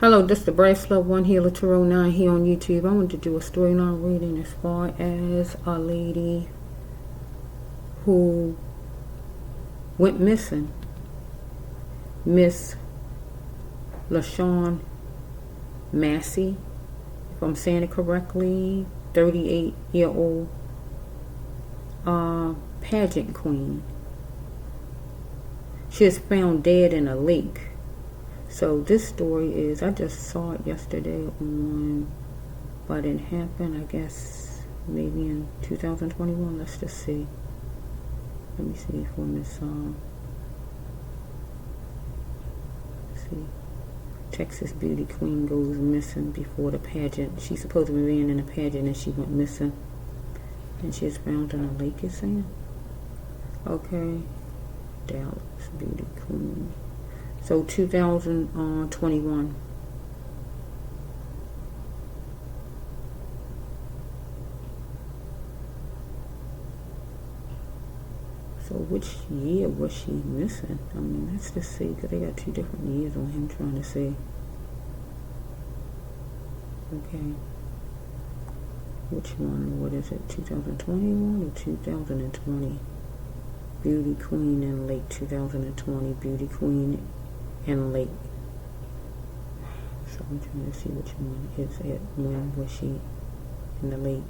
Hello, this is the Brass Love 1 Healer Tarot 9 here on YouTube. I wanted to do a storyline reading as far as a lady who went missing. Miss Lashun Massey, if I'm saying it correctly, 38-year-old pageant queen. She is found dead in a lake. So this story is, I just saw it yesterday on, but it happened, I guess, maybe in 2021. Let's just see. Let me see for Miss, let's see. Texas beauty queen goes missing before the pageant. She's supposed to be being in a pageant and she went missing. And she is found in a lake, it's saying. Okay. Dallas beauty queen. So 2021. So which year was she missing? I mean, let's just see, because they got two different years on him trying to see. Okay. Which one? What is it? 2021 or 2020? Beauty queen in lake 2020. Beauty queen in lake. So I'm trying to see which one is it. When was she in the lake?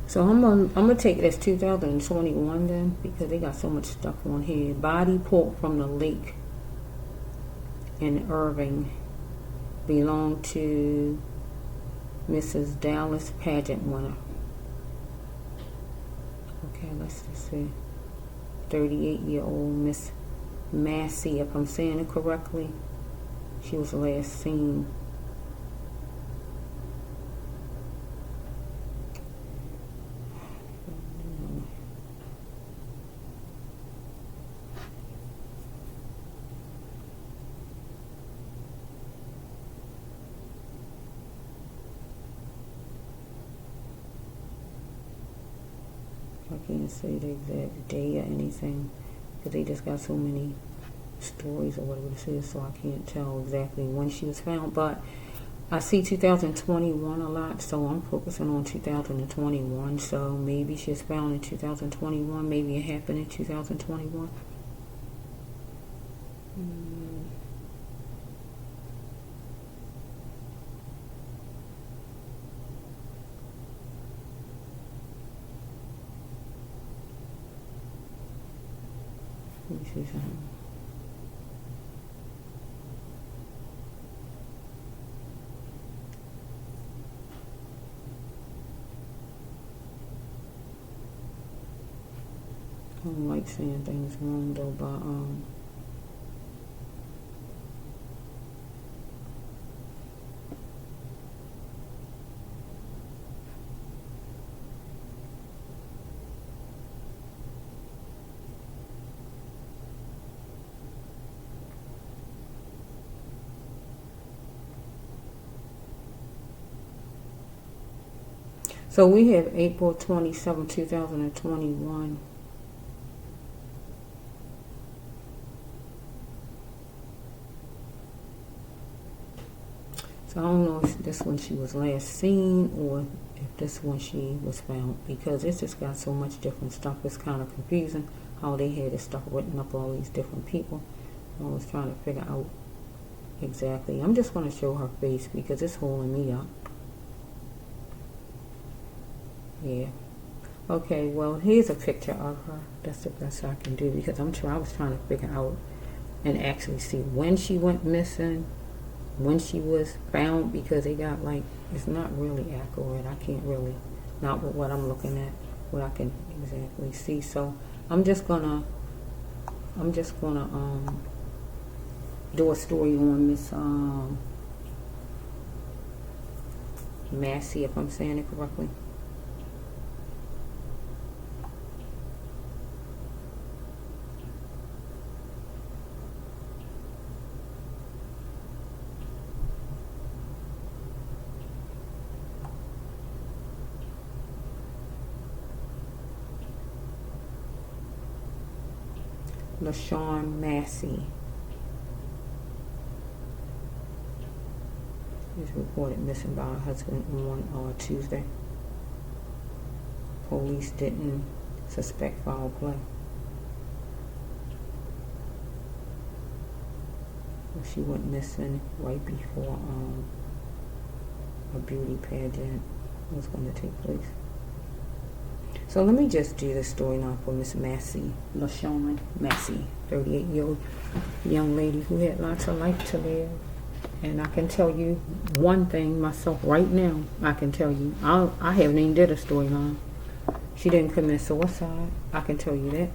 So I'm gonna take it as 2021 then, because they got so much stuff on here. Body pulled from the lake in Irving belonged to Mrs. Dallas pageant winner. Okay, let's just see. 38-year-old Miss Massey, if I'm saying it correctly. She was last seen. I can't say the exact day or anything, because they just got so many stories or whatever this is, so I can't tell exactly when she was found. But I see 2021 a lot, so I'm focusing on 2021. So maybe she was found in 2021. Maybe it happened in 2021. Let me see something. I don't like saying things wrong though, but so we have April 27, 2021. So I don't know if this one she was last seen or if this one she was found, because it's just got so much different stuff. It's kind of confusing how they had this stuff written up, all these different people. I was trying to figure out exactly. I'm just going to show her face because it's holding me up. Yeah. Okay, well, here's a picture of her. That's the best I can do, because I was trying to figure out and actually see when she went missing, when she was found, because they got like, it's not really accurate. I can't really, not with what I'm looking at, what I can exactly see. So I'm just gonna do a story on Miss Massey, if I'm saying it correctly. Lashun Massey is reported missing by her husband on Tuesday. Police didn't suspect foul play. She went missing right before a beauty pageant was going to take place. So let me just do the story now for Miss Massey, Lashun Massey, 38-year-old young lady who had lots of life to live. And I can tell you one thing myself right now. I can tell you, I haven't even did a storyline. She didn't commit suicide. I can tell you that.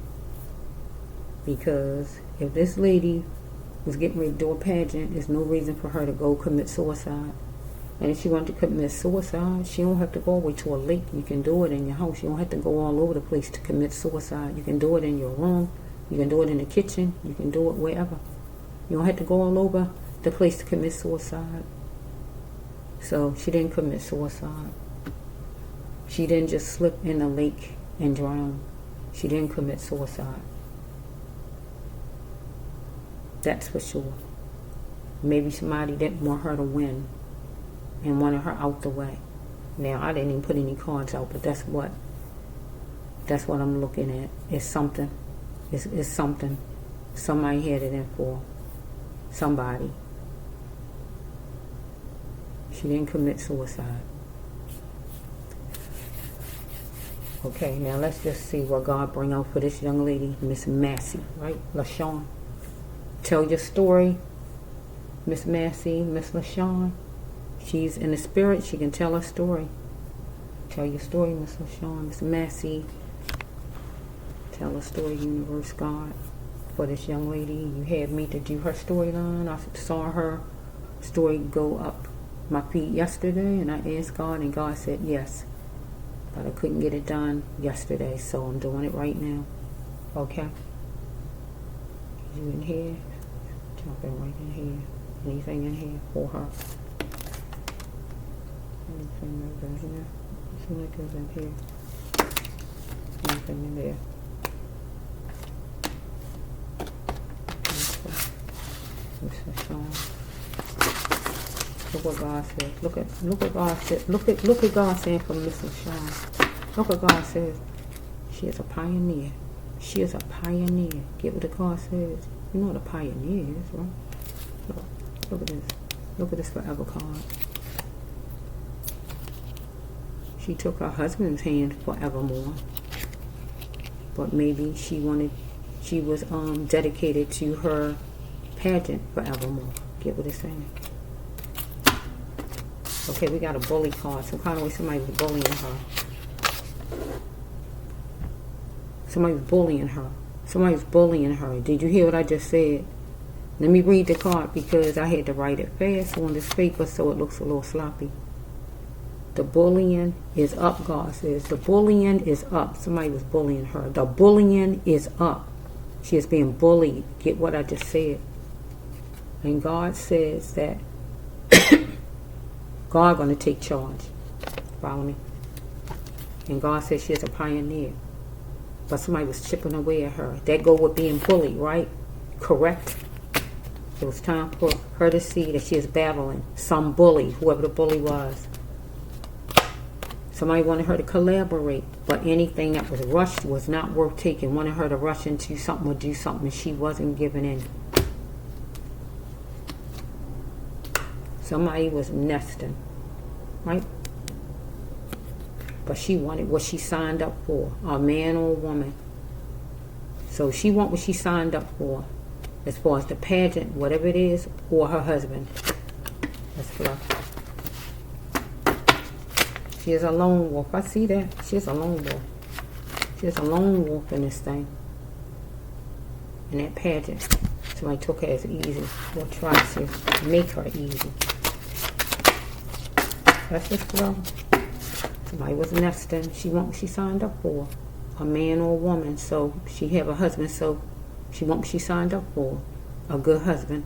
Because if this lady was getting ready to do a pageant, there's no reason for her to go commit suicide. And if she wanted to commit suicide, she don't have to go away to a lake. You can do it in your house. You don't have to go all over the place to commit suicide. You can do it in your room. You can do it in the kitchen. You can do it wherever. You don't have to go all over the place to commit suicide. So she didn't commit suicide. She didn't just slip in the lake and drown. She didn't commit suicide. That's for sure. Maybe somebody didn't want her to win and wanted her out the way. Now, I didn't even put any cards out, but that's what I'm looking at. It's something. It's something. Somebody had it in for somebody. She didn't commit suicide. Okay, now let's just see what God bring out for this young lady, Miss Massey, right? Lashun. Tell your story, Miss Massey, Miss Lashun. She's in the spirit. She can tell her story. Tell your story, Miss Lashun. Miss Massey. Tell a story, universe, God, for this young lady. You had me to do her storyline. I saw her story go up my feed yesterday, and I asked God, and God said yes. But I couldn't get it done yesterday, so I'm doing it right now. Okay? You in here? Jumping right in here. Anything in here for her? Anything over here? Anything that goes in here? Anything in there? Look what God says. Look what God says. Look at God saying from Miss Lashun. Look what God says. She is a pioneer. She is a pioneer. Get what the God says. You know what a pioneer is, right? Look at this. Look at this forever card. She took her husband's hand forevermore. But maybe she was dedicated to her pageant forevermore. Get what it's saying. Okay, we got a bully card. Some kind of way somebody was bullying her. Somebody was bullying her. Somebody was bullying her. Did you hear what I just said? Let me read the card because I had to write it fast on this paper so it looks a little sloppy. The bullying is up, God says. The bullying is up. Somebody was bullying her. The bullying is up. She is being bullied. Get what I just said. And God says that God going to take charge. Follow me? And God says she is a pioneer. But somebody was chipping away at her. That go with being bullied, right? Correct? It was time for her to see that she is battling some bully, whoever the bully was. Somebody wanted her to collaborate, but anything that was rushed was not worth taking. Wanted her to rush into something or do something, and she wasn't giving in. Somebody was nesting, right? But she wanted what she signed up for, a man or a woman. So she want what she signed up for, as far as the pageant, whatever it is, or her husband. That's fluff. She is a lone wolf. I see that. She is a lone wolf. She is a lone wolf in this thing. In that pageant. Somebody took her as easy. Or tried to make her easy. That's just fluff. Somebody was nesting. She want what she signed up for. A man or a woman. So she have a husband. So she want what she signed up for. A good husband.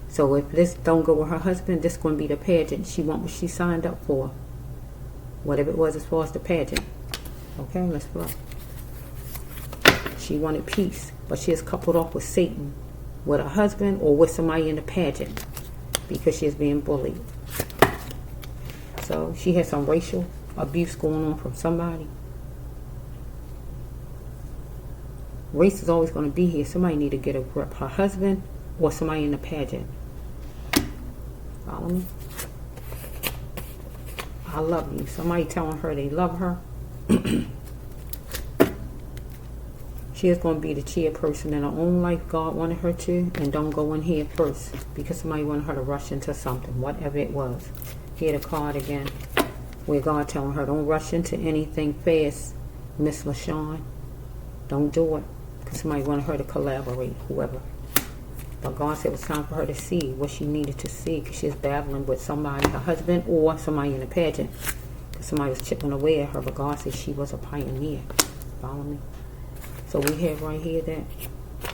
So if this don't go with her husband, this going to be the pageant. She want what she signed up for. Whatever it was as far as the pageant. Okay, let's flow. she wanted peace, but she is coupled off with Satan, with her husband, or with somebody in the pageant, because she is being bullied. So she has some racial abuse going on from somebody. Race is always going to be here. Somebody need to get a grip. Her husband or somebody in the pageant. Follow me? I love you. Somebody telling her they love her. She is going to be the chairperson in her own life God wanted her to, and don't go in here first because somebody wanted her to rush into something, whatever it was. Here the card again, where God telling her don't rush into anything fast, Miss Lashun. Don't do it because somebody wanted her to collaborate, whoever. But God said it was time for her to see what she needed to see, because she's battling with somebody, her husband or somebody in the pageant. Because somebody was chipping away at her, but God said she was a pioneer. Follow me? So we have right here that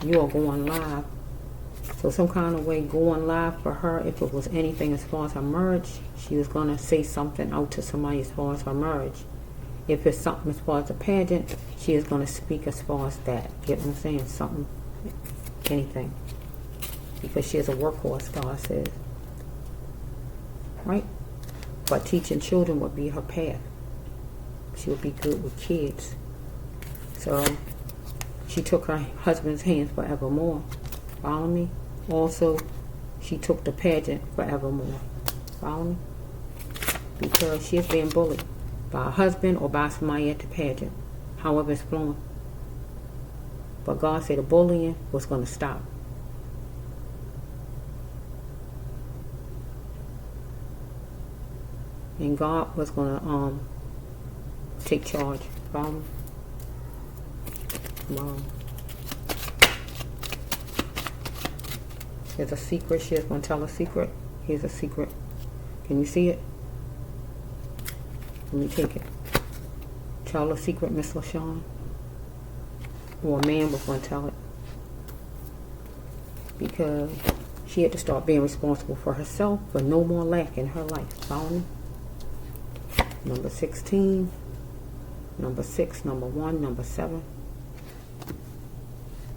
you are going live. So some kind of way going live for her, if it was anything as far as her marriage, she was going to say something out to somebody as far as her marriage. If it's something as far as the pageant, she is going to speak as far as that. Get what I'm saying? Something, anything. Because she is a workhorse, God says. Right? But teaching children would be her path. She would be good with kids. So she took her husband's hands forevermore. Follow me? Also, she took the pageant forevermore. Follow me? Because she is being bullied by her husband or by somebody at the pageant. However it's flowing. But God said the bullying was going to stop. And God was going to take charge. Follow me? Wow. There's a secret. She is going to tell a secret. Here's a secret. Can you see it? Let me take it. Tell a secret, Miss Lashun. Or a man was going to tell it. Because she had to start being responsible for herself, for no more lack in her life. Follow me? Number 16, number 6, number 1, number 7,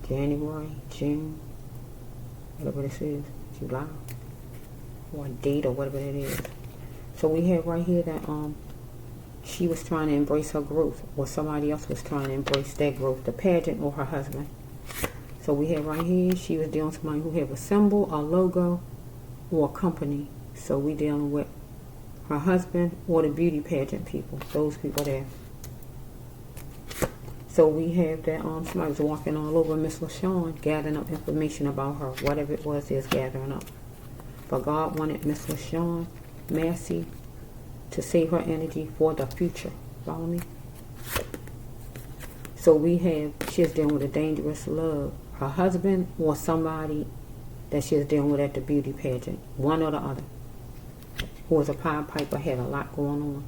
January, June, whatever this is, July, or a date or whatever it is. So we have right here that she was trying to embrace her growth, or somebody else was trying to embrace their growth, the pageant or her husband. So we have right here, she was dealing with somebody who have a symbol, a logo, or a company. So we dealing with her husband or the beauty pageant people, those people there. So we have that somebody was walking all over Miss Lashun, gathering up information about her, whatever it was is gathering up. But God wanted Miss Lashun Massey to save her energy for the future. Follow me? So we have, she is dealing with a dangerous love, her husband or somebody that she is dealing with at the beauty pageant, one or the other. Who was a Pied Piper, had a lot going on.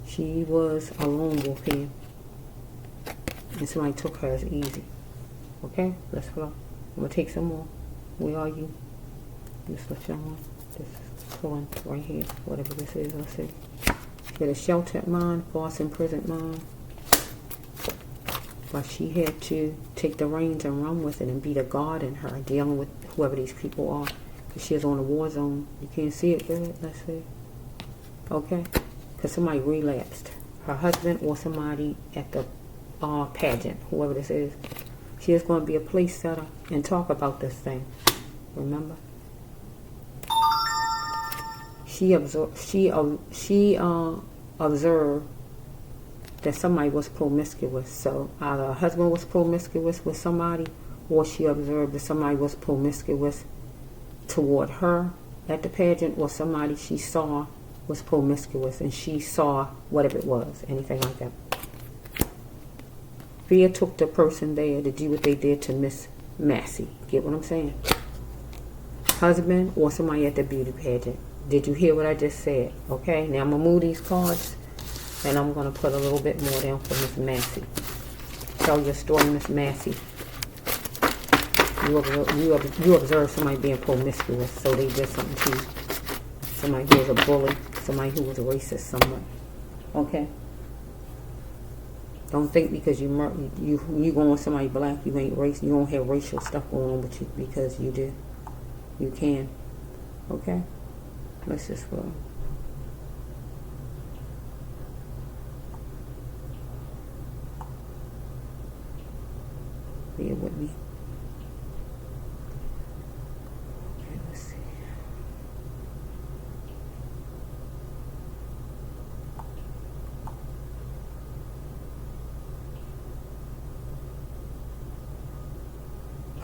She was a lone wolf here. And somebody took her as easy. Okay, let's go. I'm going to take some more. Where are you? Miss Lashun. This pulling right here. Whatever this is, let's see. She had a sheltered mind, false imprisoned mind. But she had to take the reins and run with it and be the God in her, dealing with whoever these people are. She is on a war zone. You can't see it good. Let's see. Okay? Because somebody relapsed. Her husband or somebody at the pageant, whoever this is. She is going to be a place setter and talk about this thing. Remember? She observed that somebody was promiscuous. So either her husband was promiscuous with somebody, or she observed that somebody was promiscuous toward her at the pageant, or somebody she saw was promiscuous and she saw whatever it was, anything like that. Fear took the person there to do what they did to Miss Massey. Get what I'm saying? Husband or somebody at the beauty pageant. Did you hear what I just said? Okay, now I'm going to move these cards and I'm going to put a little bit more down for Miss Massey. Tell your story, Miss Massey. You observe somebody being promiscuous, so they did something to you. Somebody who was a bully, somebody who was a racist somewhat. Okay? Don't think because you go on somebody black, you ain't race. You don't have racial stuff going on with you because you do. You can. Okay? Let's just flow. Bear with me. Okay, let's see.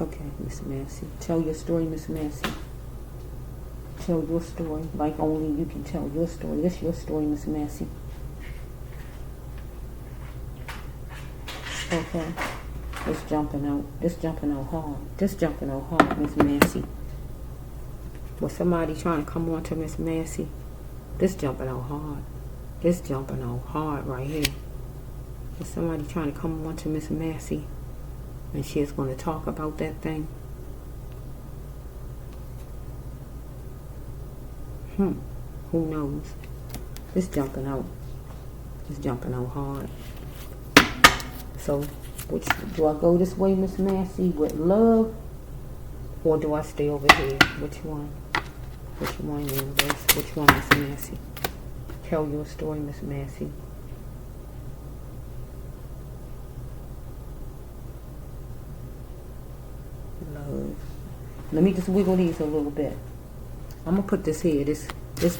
Okay, Miss Massey. Tell your story, Miss Massey. Tell your story like only you can tell your story. This your story, Miss Massey. Okay. This jumping out hard. This jumping out hard, Miss Massey. Was somebody trying to come on to Miss Massey? This jumping out hard. This jumping out hard right here. Was somebody trying to come on to Miss Massey? And she is going to talk about that thing. Who knows? This jumping out. It's jumping out hard. So, which do I go this way, Miss Massey, with love, or do I stay over here? Which one? Which one, universe? Which one, Miss Massey? Tell your story, Miss Massey. Love. Let me just wiggle these a little bit. I'm gonna put this here. This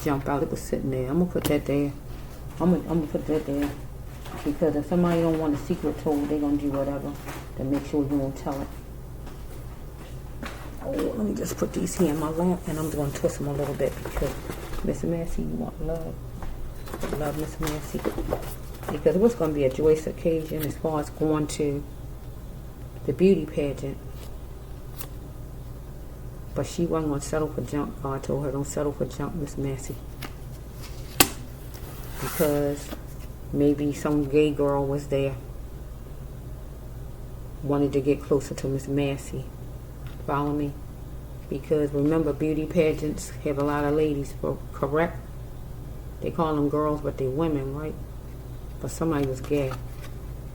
jump out. It was sitting there. I'm gonna put that there. I'm gonna put that there. Because if somebody don't want a secret told, they're going to do whatever to make sure you won't tell it. Oh, let me just put these here in my lap, and I'm going to twist them a little bit because, Miss Massey, you want love. Love, Miss Massey. Because it was going to be a joyous occasion as far as going to the beauty pageant. But she wasn't going to settle for junk. God told her, don't settle for junk, Miss Massey. Because maybe some gay girl was there, wanted to get closer to Miss Massey. Follow me? Because remember, beauty pageants have a lot of ladies, correct? They call them girls, but they're women, right? But somebody was gay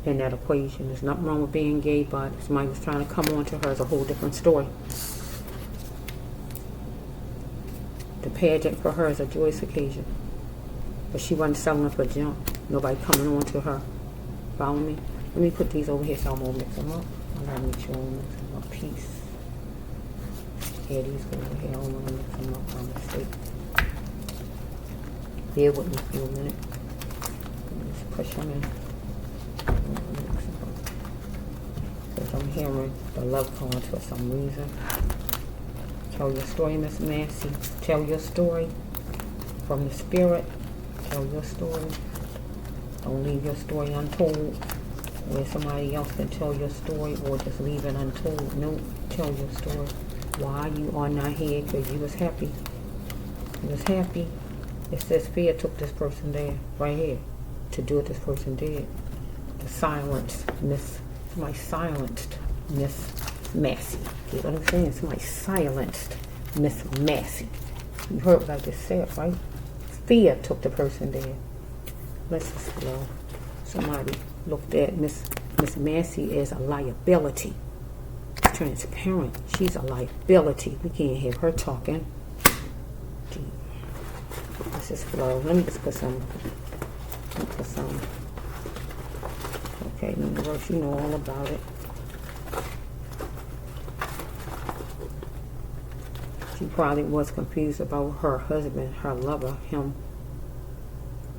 in that equation. There's nothing wrong with being gay, but somebody was trying to come on to her is a whole different story. The pageant for her is a joyous occasion. But she wasn't selling for junk. Nobody coming on to her. Follow me? Let me put these over here so I won't mix them up. I gotta make sure I won't mix them up. Peace. Yeah, these go over here. I don't want to mix them up by mistake. Bear with me for a minute. Just push them in. Because I'm hearing the love card for some reason. Tell your story, Miss Massey. Tell your story from the spirit. Tell your story. Don't leave your story untold where somebody else can tell your story, or just leave it untold. No, tell your story. Why you are not here? Because you was happy. You was happy. It says fear took this person there, right here, to do what this person did. To silence somebody silenced Miss Massey. You know what I'm saying? Somebody silenced Miss Massey. You heard what I just said, right? Fear took the person there. Let's just flow. Somebody looked at Miss Massey as a liability. Transparent. She's a liability. We can't have her talking. Gee. Let's just flow. Let me just put some. Okay, universe, you know all about it. She probably was confused about her husband, her lover, him.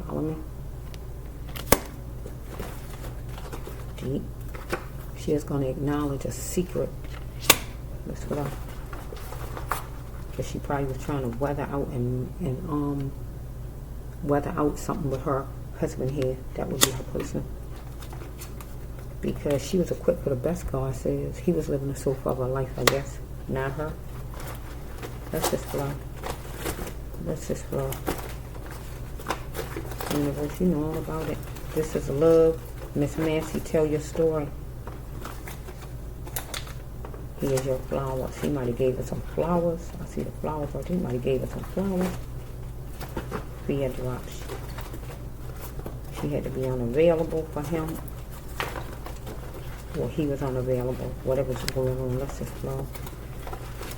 Follow me? Deep. She is going to acknowledge a secret. That's what because she probably was trying to weather out and weather out something with her husband here. That would be her person. Because she was equipped for the best, God says. He was living a so far of a life, I guess. Not her. Let's just flow. Let's just flow. Universe, you know all about it. This is love. Miss Massey, tell your story. Here's your flowers. She might have gave her some flowers. I see the flowers right there. Might have gave her some flowers. Fear drops. She had to be unavailable for him. or he was unavailable, whatever's going on. Let's just flow.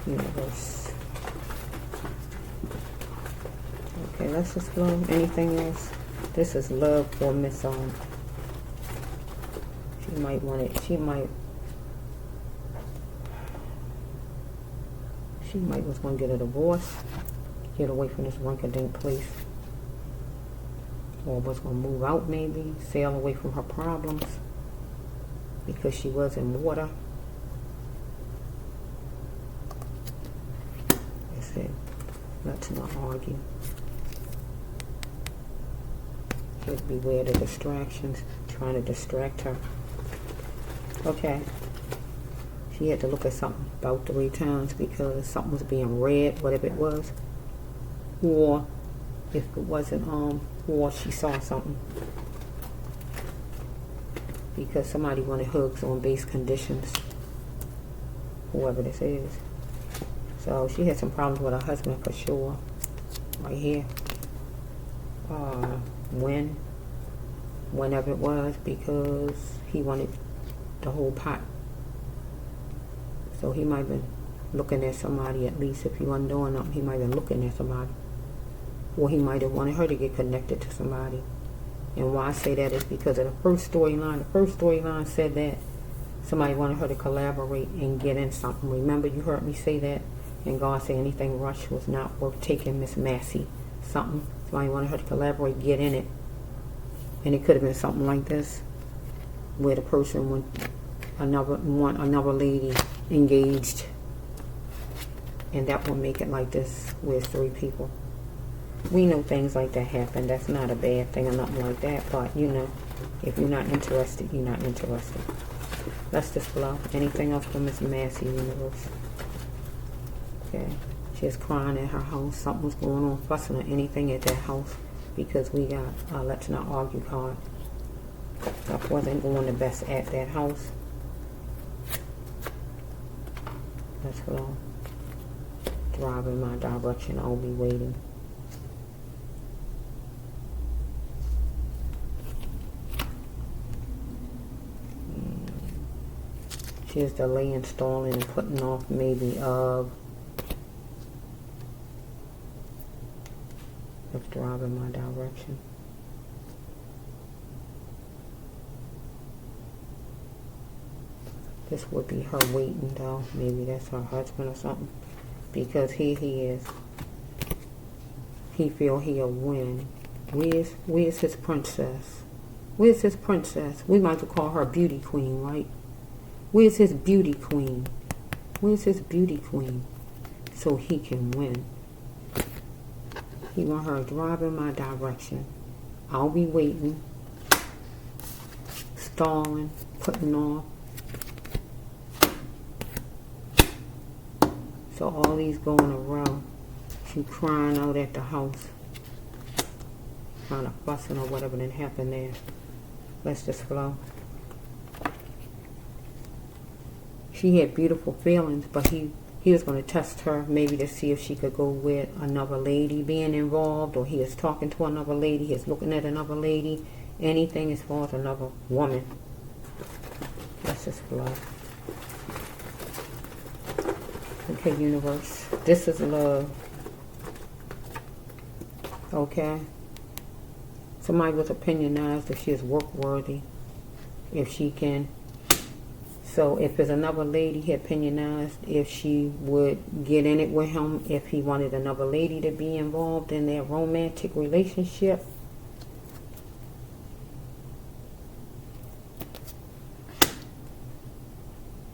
Universe. Okay, let's just flow. Anything else? This is love for Miss she might want it. She might was going to get a divorce, get away from this rinky-dink place, or was going to move out, maybe sail away from her problems because she was in water. That's it. Let's not argue. Just beware the distractions, trying to distract her. Okay. She had to look at something about 3 times because something was being read, whatever it was. Or if it wasn't, or she saw something. Because somebody wanted hugs on base conditions. Whoever this is. So she had some problems with her husband for sure. Right here. Whenever it was, because he wanted the whole pot. So he might have been looking at somebody, at least if he wasn't doing nothing, he might have been looking at somebody. Or he might have wanted her to get connected to somebody. And why I say that is because of the first storyline. The first storyline said that somebody wanted her to collaborate and get in something. Remember, you heard me say that? And God said anything rushed was not worth taking, Miss Massey. Something. Somebody wanted her to collaborate, get in it. And it could have been something like this, where the person want another lady engaged, and that will make it like this, where it's 3 people. We know things like that happen. That's not a bad thing or nothing like that, but if you're not interested, you're not interested. Let's just flow. Anything else from Miss Massey, universe? Okay. She's crying at her house. Something was going on, fussing or anything at that house, because we got let's not argue card. Stuff wasn't going the best at that house. Let's flow. Drive in my direction. I'll be waiting. She's delaying, stalling, and putting off maybe of. Let's drive in my direction. This would be her waiting though. Maybe that's her husband or something. Because here he is. He feel he'll win. Where's his princess? Where's his princess? We might as well call her beauty queen, right? Where's his beauty queen? Where's his beauty queen? So he can win. He want her to drive in my direction. I'll be waiting. Stalling. Putting off. So all these go in a row. She crying out at the house. Kind of fussing or whatever that happened there. Let's just flow. She had beautiful feelings, but he was going to test her maybe to see if she could go with another lady being involved, or he is talking to another lady, he is looking at another lady, anything as far as another woman. Let's just flow. Okay, universe. This is love. Okay. Somebody was opinionized if she is work worthy. If she can. So if there's another lady, he opinionized if she would get in it with him, if he wanted another lady to be involved in their romantic relationship.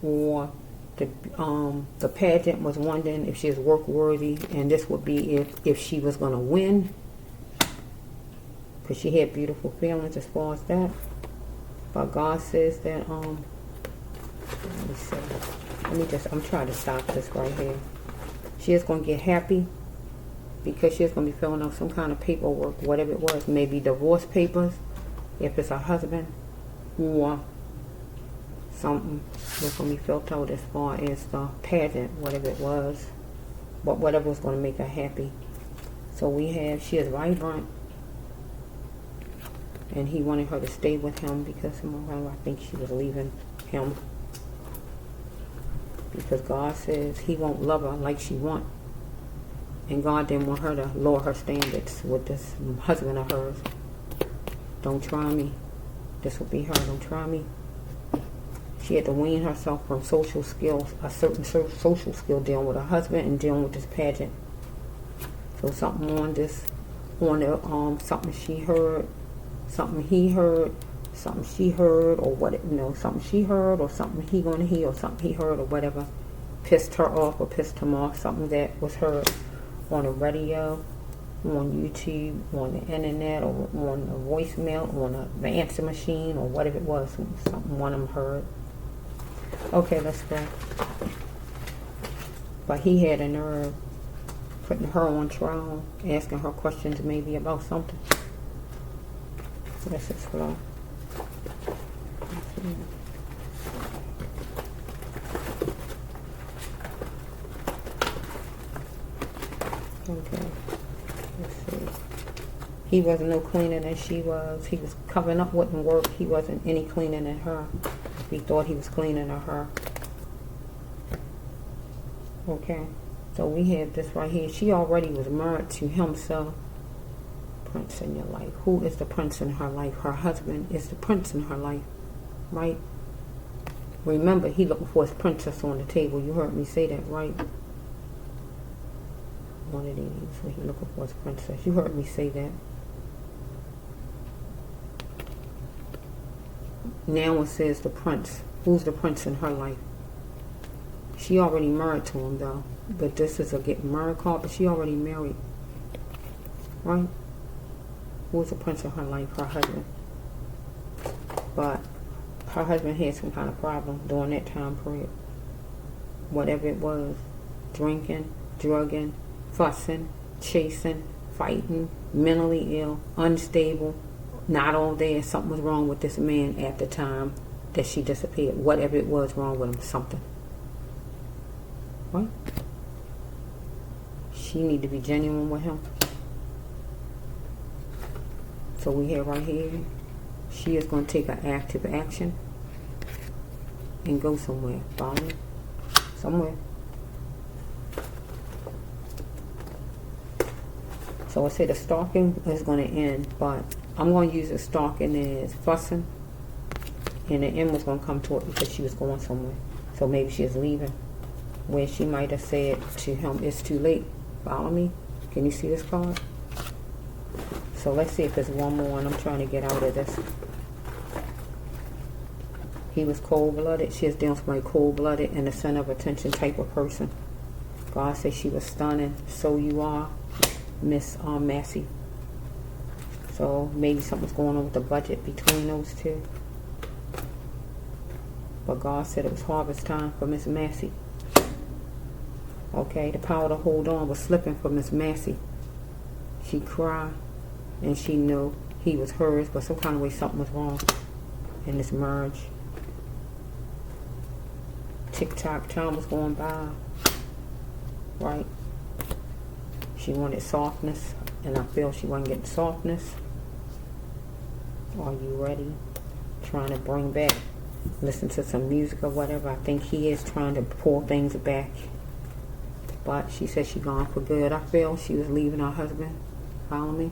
Or the pageant was wondering if she is work worthy, and this would be if she was going to win, because she had beautiful feelings as far as that. But God says that let me see. I'm trying to stop this right here. She is going to get happy because she is going to be filling out some kind of paperwork, whatever it was, maybe divorce papers if it's her husband, or something was going to be filled out as far as the pageant, whatever it was, but whatever was going to make her happy. So she is vibrant, and he wanted her to stay with him because I think she was leaving him, because God says he won't love her like she want, and God didn't want her to lower her standards with this husband of hers. Don't try me. This will be her. Don't try me. She had to wean herself from social skills, a certain social skill, dealing with her husband and dealing with this pageant. So something on this, on the something she heard, something he heard, something she heard, or what, something she heard, or something he gonna hear, or something he heard, or whatever, pissed her off or pissed him off. Something that was heard on the radio, on YouTube, on the internet, or on a voicemail, on the answer machine, or whatever it was. Something one of them heard. Okay, let's go. But he had a nerve putting her on trial, asking her questions maybe about something. Let's explore. Okay, let's see. He wasn't no cleaner than she was. He was covering up wouldn't work. He wasn't any cleaner than her. He thought he was cleaner than her. Okay, so we have this right here. She already was married to him, so prince in your life. Who is the prince in her life? Her husband is the prince in her life, right? Remember, he looking for his princess on the table. You heard me say that, right? One of these, so he looking for his princess. You heard me say that. Now it says the prince. Who's the prince in her life? She already married to him, though. But this is a getting married card, but she already married. Right? Who's the prince in her life? Her husband. But her husband had some kind of problem during that time period. Whatever it was. Drinking, drugging, fussing, chasing, fighting, mentally ill, unstable, not all there. Something was wrong with this man at the time that she disappeared. Whatever it was wrong with him, something. What? She need to be genuine with him. So we have right here, she is going to take an active action and go somewhere. Follow me? Somewhere. So I say the stalking is going to end, but I'm going to use the stalking as fussing, and the end was going to come to it because she was going somewhere. So maybe she is leaving, where she might have said to him, it's too late. Follow me? Can you see this card? So let's see if there's one more, and I'm trying to get out of this. He was cold-blooded. She is dealing with somebody cold-blooded and the center of attention type of person. God says she was stunning. So you are, Miss Massey. So maybe something's going on with the budget between those two. But God said it was harvest time for Miss Massey. Okay, the power to hold on was slipping for Miss Massey. She cried, and she knew he was hers, but some kind of way something was wrong in this marriage. Tick-tock, time was going by, right? She wanted softness, and I feel she wasn't getting softness. Are you ready? Trying to bring back, listen to some music or whatever. I think he is trying to pull things back. But she said she gone for good. I feel she was leaving her husband. Follow me?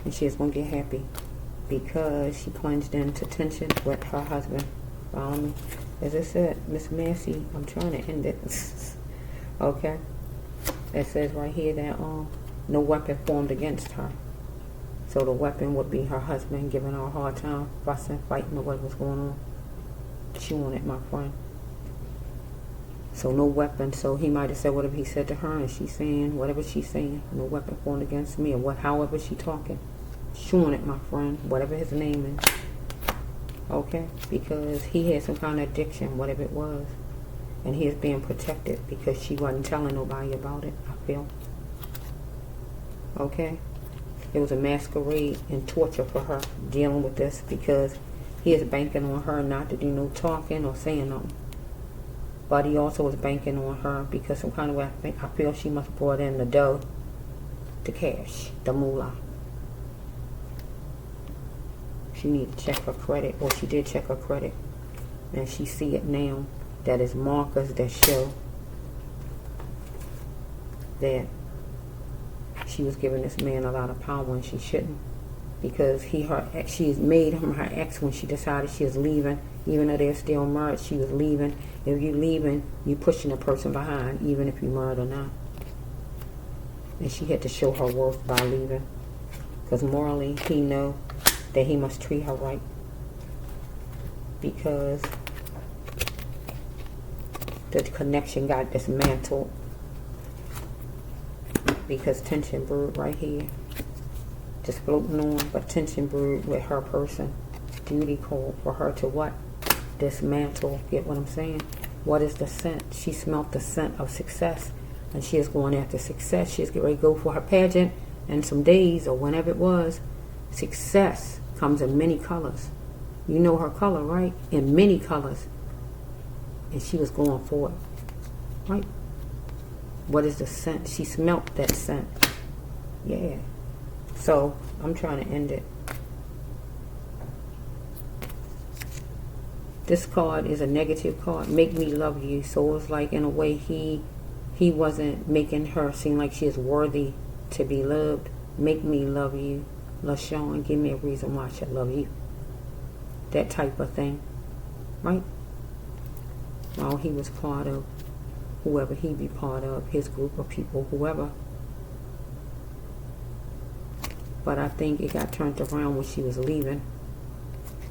And she is going to get happy because she plunged into tension with her husband. Follow me? As I said, Miss Massey, I'm trying to end it. Okay? It says right here that no weapon formed against her. So the weapon would be her husband giving her a hard time, fussing, fighting, or what was going on. She wanted my friend. So no weapon. So he might have said whatever he said to her, and she's saying whatever she's saying. No weapon formed against me, or what, however she talking. She wanted my friend, whatever his name is. Okay? Because he had some kind of addiction, whatever it was. And he is being protected because she wasn't telling nobody about it, I feel. Okay? It was a masquerade and torture for her dealing with this because he is banking on her not to do no talking or saying nothing. But he also was banking on her because some kind of way I feel she must have brought in the dough, the cash, the moolah. She needed to check her credit, or she did check her credit. And she see it now. That is markers that show that she was giving this man a lot of power when she shouldn't. Because she made him her ex when she decided she was leaving. Even though they're still married, she was leaving. If you're leaving, you're pushing a person behind, even if you're married or not. And she had to show her worth by leaving. Because morally, he knew that he must treat her right. Because the connection got dismantled. Because tension brewed right here. Just floating on, but tension brewed with her person. Duty called for her to what? Dismantle. Get what I'm saying? What is the scent? She smelt the scent of success. And she is going after success. She is getting ready to go for her pageant in some days or whenever it was. Success comes in many colors. You know her color, right? In many colors. And she was going for it. Right? What is the scent? She smelt that scent. Yeah. So, I'm trying to end it. This card is a negative card. Make me love you. So it's like, in a way, he wasn't making her seem like she is worthy to be loved. Make me love you. Lashun, give me a reason why I should love you. That type of thing. Right? While he was part of whoever he be part of, his group of people, whoever. But I think it got turned around when she was leaving.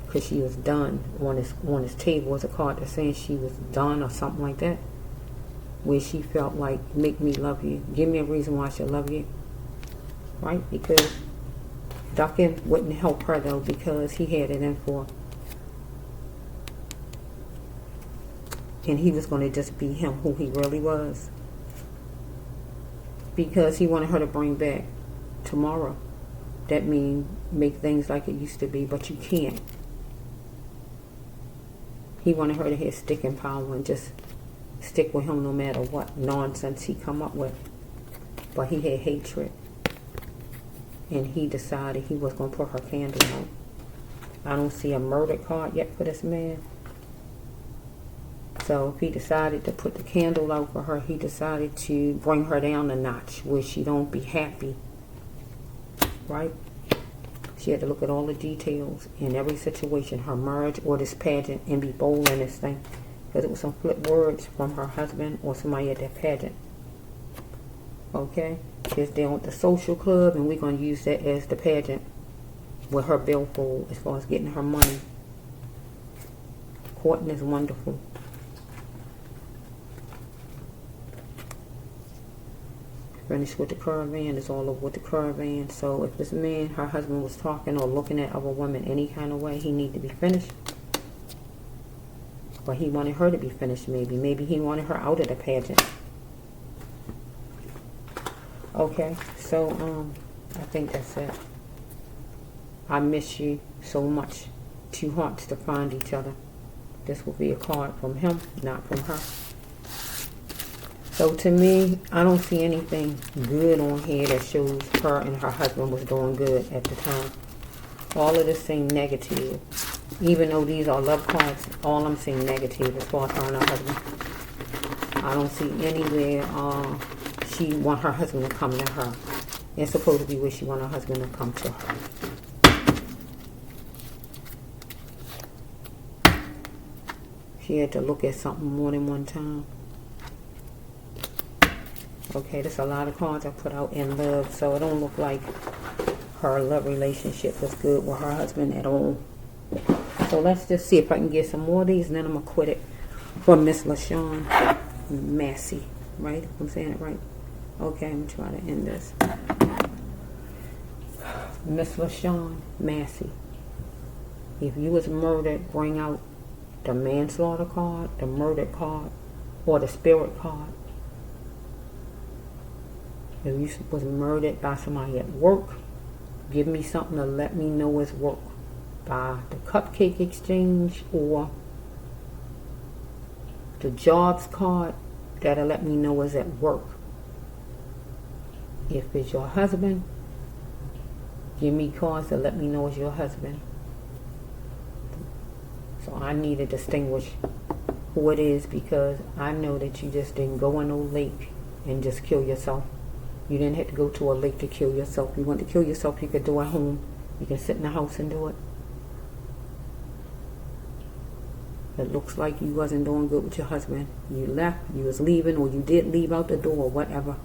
Because she was done. On his table was a card that saying she was done or something like that. Where she felt like, make me love you. Give me a reason why I should love you. Right? Because ducking wouldn't help her though, because he had it in for. And he was going to just be him, who he really was. Because he wanted her to bring back tomorrow. That means make things like it used to be, but you can't. He wanted her to have sticking power and just stick with him no matter what nonsense he come up with. But he had hatred. And he decided he was going to put her candle out. I don't see a murder card yet for this man. So if he decided to put the candle out for her, he decided to bring her down a notch where she don't be happy. Right? She had to look at all the details in every situation, her marriage or this pageant, and be bold in this thing. Because it was some flip words from her husband or somebody at that pageant. Okay? She's dealing with the social club, and we're going to use that as the pageant with her billfold as far as getting her money. Courting is wonderful. Finished with the caravan. It's all over with the caravan. So if this man, her husband, was talking or looking at other women any kind of way, he need to be finished. But he wanted her to be finished maybe. Maybe he wanted her out of the pageant. Okay, so I think that's it. I miss you so much. Two hearts to find each other. This will be a card from him, not from her. So to me, I don't see anything good on here that shows her and her husband was doing good at the time. All of this seems negative. Even though these are love cards, all I'm seeing negative as far as her and her husband. I don't see anywhere she want her husband to come to her. It's supposed to be where she want her husband to come to her. She had to look at something more than one time. Okay, there's a lot of cards I put out in love, so it don't look like her love relationship was good with her husband at all. So let's just see if I can get some more of these, and then I'm going to quit it for Miss Lashun Massey. Right? If I'm saying it right. Okay, I'm going to try to end this. Miss Lashun Massey. If you was murdered, bring out the manslaughter card, the murder card, or the spirit card. If you was murdered by somebody at work, give me something to let me know it's work. By the cupcake exchange or the jobs card, that'll let me know it's at work. If it's your husband, give me cards to let me know it's your husband. So I need to distinguish who it is, because I know that you just didn't go in no lake and just kill yourself. You didn't have to go to a lake to kill yourself. You want to kill yourself, you could do it at home. You can sit in the house and do it. It looks like you wasn't doing good with your husband. You left, you was leaving, or you did leave out the door, or whatever.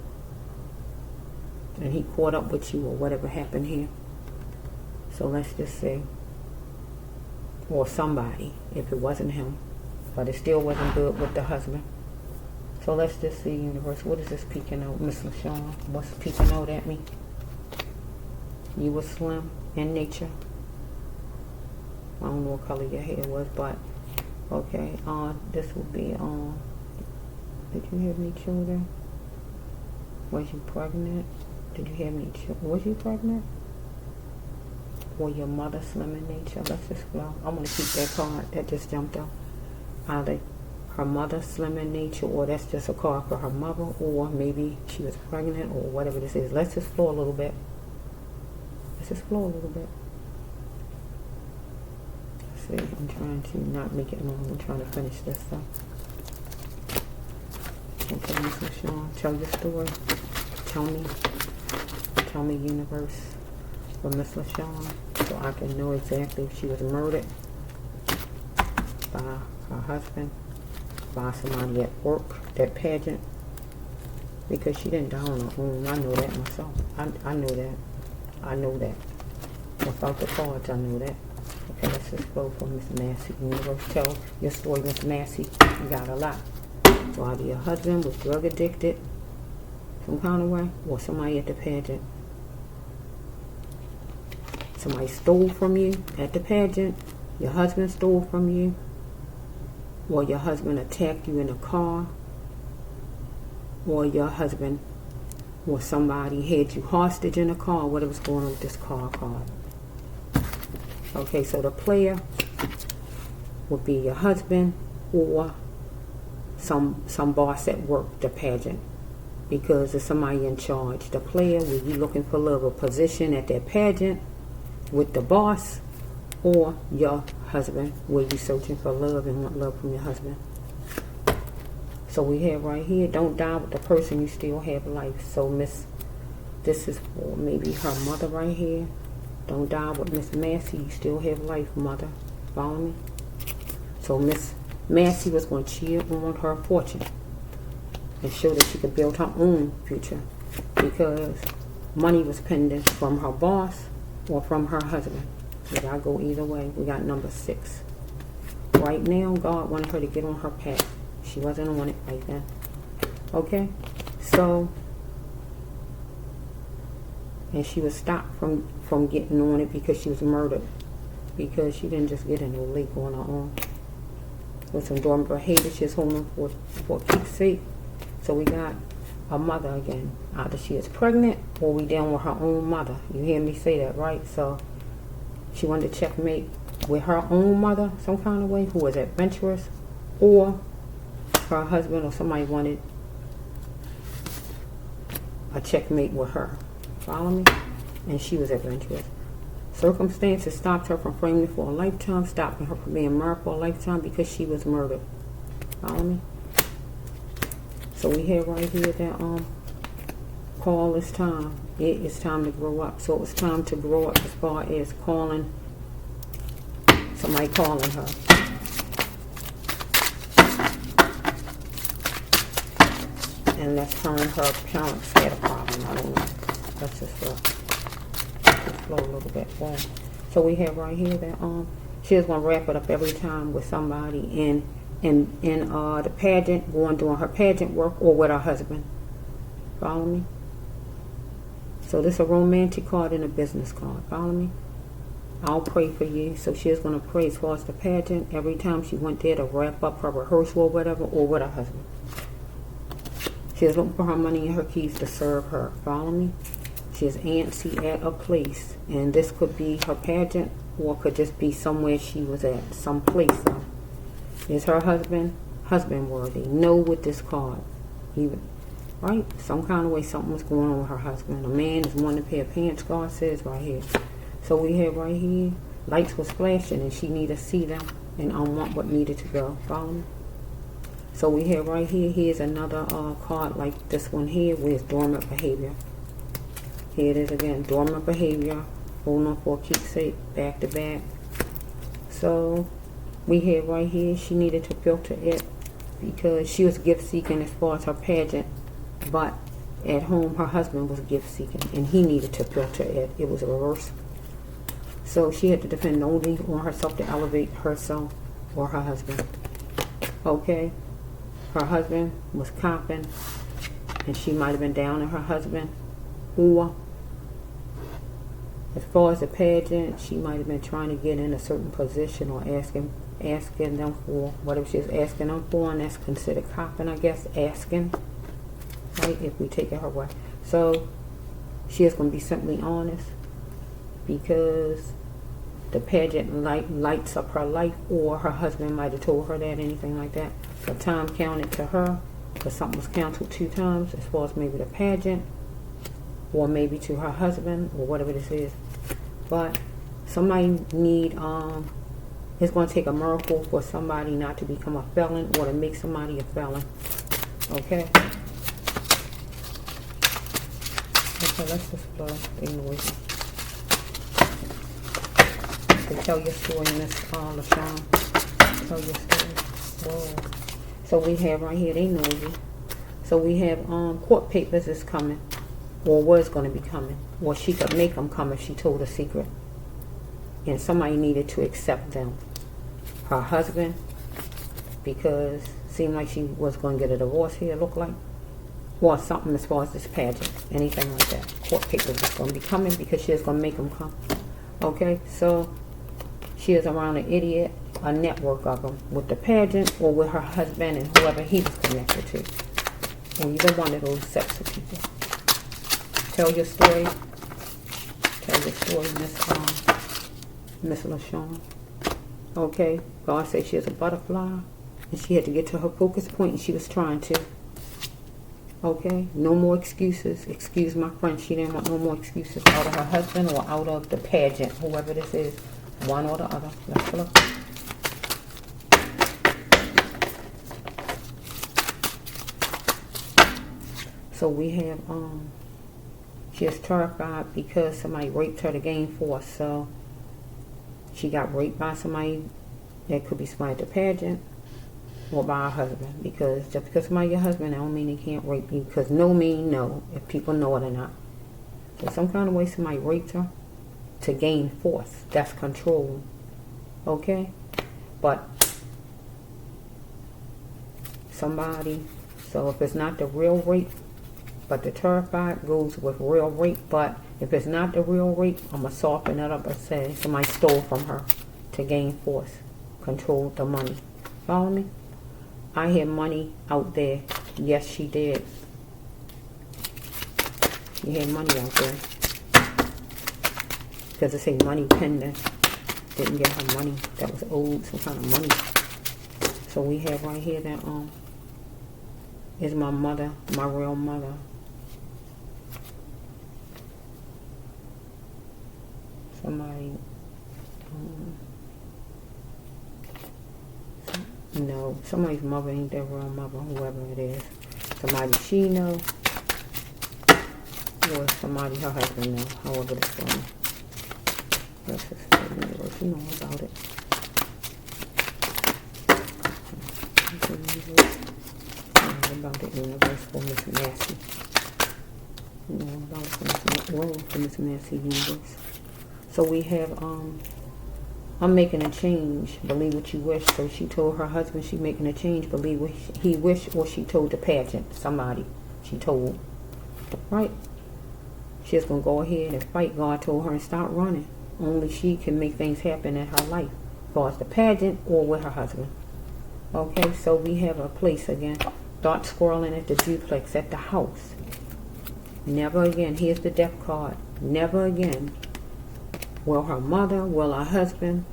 And he caught up with you, or whatever happened here. So let's just say, or somebody, if it wasn't him. But it still wasn't good with the husband. So let's just see, universe, what is this peeking out? Miss Lashun, what's peeking out at me? You were slim in nature. I don't know what color your hair was, but okay, this will be, did you have any children? Was you pregnant? Did you have any children? Was you pregnant? Or your mother slim in nature? Let's just go. I'm going to keep that card that just jumped out. Either her mother slim in nature, or that's just a card for her mother, or maybe she was pregnant, or whatever this is. Let's explore a little bit. Let's explore a little bit. See, I'm trying to not make it long. I'm trying to finish this stuff. Okay, Miss Lashun, tell your story. Tell me, universe, for Miss Lashun, so I can know exactly if she was murdered by her husband, by somebody at work, that Pageant, because she didn't die on her own. I know that myself. I know that. I know that. Without the cards, I know that. Okay, let's just go for Miss Massey. Universe, tell your story, Miss Massey. You got a lot. So either your husband was drug addicted, some kind of way, or somebody at the Pageant. Somebody stole from you at the Pageant. Your husband stole from you. Or your husband attacked you in a car. Or your husband or somebody had you hostage in a car. Whatever's going on with this car card. Okay, so the player would be your husband or some boss at work, the Pageant. Because there's somebody in charge. The player, were you looking for love, a position at that Pageant with the boss, or your husband, were you searching for love and want love from your husband? So we have right here, don't die with the person, you still have life. So this is for maybe her mother right here. Don't die with Miss Massey, you still have life, mother. Follow me? So Miss Massey was going to cheer on her fortune and show that she could build her own future, because money was pending from her boss or from her husband. We got to go either way. We got number 6. Right now, God wanted her to get on her path. She wasn't on it right then. Okay? So, and she was stopped from getting on it because she was murdered. Because she didn't just get in no lake on her own. With some dormant behavior she was holding for keepsake. So we got a mother again. Either she is pregnant or we dealing with her own mother. You hear me say that, right? So she wanted to checkmate with her own mother some kind of way, who was adventurous, or her husband or somebody wanted a checkmate with her. Follow me? And she was adventurous. Circumstances stopped her from framing for a lifetime, stopping her from being married for a lifetime because she was murdered. Follow me? So we have right here that call is time. It is time to grow up. So it was time to grow up as far as calling, somebody calling her. And that's turn her parents had a problem. I don't know. Let's just flow a little bit more. So we have right here that she was going to wrap it up every time with somebody in the pageant, going doing her pageant work, or with her husband. Follow me? So this is a romantic card and a business card. Follow me? I'll pray for you. So she was going to pray as far as the pageant every time she went there to wrap up her rehearsal or whatever, or with her husband. She was looking for her money and her keys to serve her. Follow me? She is antsy at a place, and this could be her pageant, or could just be somewhere she was at, some place. Is her husband worthy? No, with this card, even right, some kind of way something was going on with her husband. A man is wanting a pair of pants. God says right here. So we have right here, lights was flashing, and she need to see them. and unwant what needed to go. Follow me? So we have right here, here's another card like this one here, where it's dormant behavior. Here it is again, dormant behavior, holding on for a keepsake, back to back. So we have right here, she needed to filter it because she was gift seeking as far as her pageant, but at home her husband was gift seeking and he needed to filter it. It was a reverse. So she had to depend only on herself to elevate herself or her husband. Okay? Her husband was copping and she might have been down on her husband. Or as far as the pageant, she might have been trying to get in a certain position or asking them for whatever she was asking them for, and that's considered copping, I guess, asking, right, if we take it her way. So she is going to be simply honest because the pageant lights up her life, or her husband might have told her that, anything like that. So time counted to her because something was canceled 2 times as far as maybe the pageant, or maybe to her husband, or whatever this is. But somebody need, it's going to take a miracle for somebody not to become a felon or to make somebody a felon. Okay? Okay, let's just flow. Ignore it. To tell your story, Miss Lashun. Tell your story. Whoa. So we have right here, they know you. So we have court papers is coming. Or was going to be coming, or she could make them come if she told a secret, and somebody needed to accept them. Her husband, because it seemed like she was going to get a divorce here, look like, or something as far as this pageant, anything like that. Court papers is going to be coming because she is going to make them come. Okay, so she is around an idiot, a network of them, with the pageant or with her husband and whoever he was connected to, or either one of those sets of people. Tell your story. Tell your story, Miss Lashun. Okay. God said she is a butterfly, and she had to get to her focus point, and she was trying to. Okay. No more excuses. Excuse my French. She didn't want no more excuses out of her husband or out of the pageant, whoever this is, one or the other. Let's look. So we have she is terrified because somebody raped her to gain force. So she got raped by somebody. That could be somebody at the pageant or by her husband. Because just because somebody your husband, that don't mean they can't rape you. Because no mean no, if people know it or not. So some kind of way somebody raped her to gain force. That's control. Okay? But somebody, so if it's not the real rape, but the terrified goes with real rape. But if it's not the real rape, I'm going to soften it up and say somebody stole from her to gain force. Control the money. Follow me? I hear money out there. Yes, she did. You hear money out there. Because it say money pending. Didn't get her money that was owed, some kind of money. So we have right here that is my mother, my real mother. Somebody, no, somebody's mother ain't their real mother, whoever it is. Somebody she know, or somebody her husband know, however it's going. Let's just say universe, you know about it. About the universe for Miss Massey. You know about it for Miss Massey universe. So we have, I'm making a change, believe what you wish. So she told her husband she making a change, believe what he wished, or she told the pageant, somebody she told, right? She's going to go ahead and fight. God told her and stop running. Only she can make things happen in her life, as far as the pageant or with her husband. Okay, so we have a place again. Start squirreling at the duplex, at the house. Never again, here's the death card. Never again will her mother, will her husband,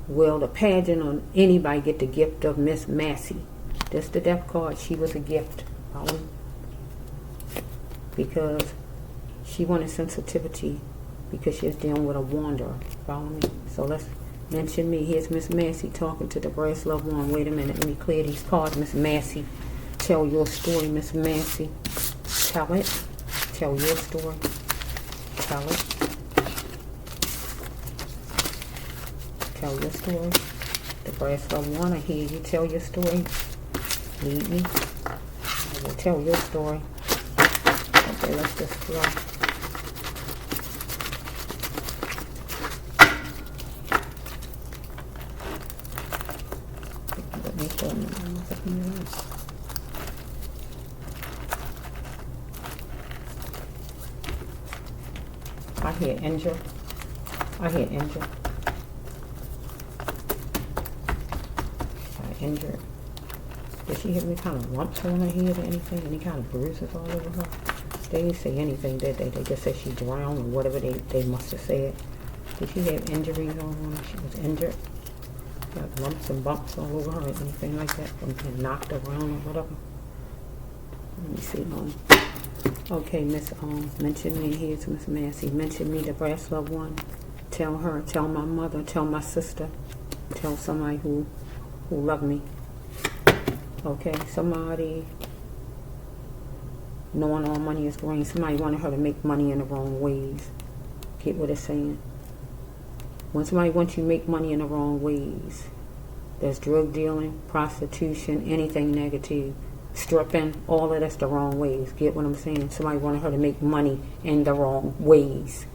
will the pageant, or anybody get the gift of Miss Massey. That's the death card. She was a gift. Because she wanted sensitivity, because she was dealing with a wanderer. Follow me? So let's Mention me. Here's Miss Massey talking to the brass loved one. Wait a minute. Let me clear these cards. Miss Massey. Tell your story, Miss Massey. Tell it. Tell your story. Tell it. Tell your story. The brass loved one. I hear you tell your story. Lead me. I will tell your story. Okay, let's just flow. I hear injure. I hear injure. Injured. Did she have any kind of lumps on her head or anything? Any kind of bruises all over her? They didn't say anything, did they? They just said she drowned or whatever they must have said. Did she have injuries on her? She was injured. Got lumps and bumps all over her or anything like that from being knocked around or whatever. Let me see. Okay, Miss mention me. Here's Miss Massey. Mention me, the brass loved one. Tell her. Tell my mother. Tell my sister. Tell somebody who love me. Okay, somebody knowing all money is green. Somebody wanted her to make money in the wrong ways. Get what it's saying? When somebody wants you to make money in the wrong ways, there's drug dealing, prostitution, anything negative, stripping, all of that's the wrong ways. Get what I'm saying? Somebody wanted her to make money in the wrong ways.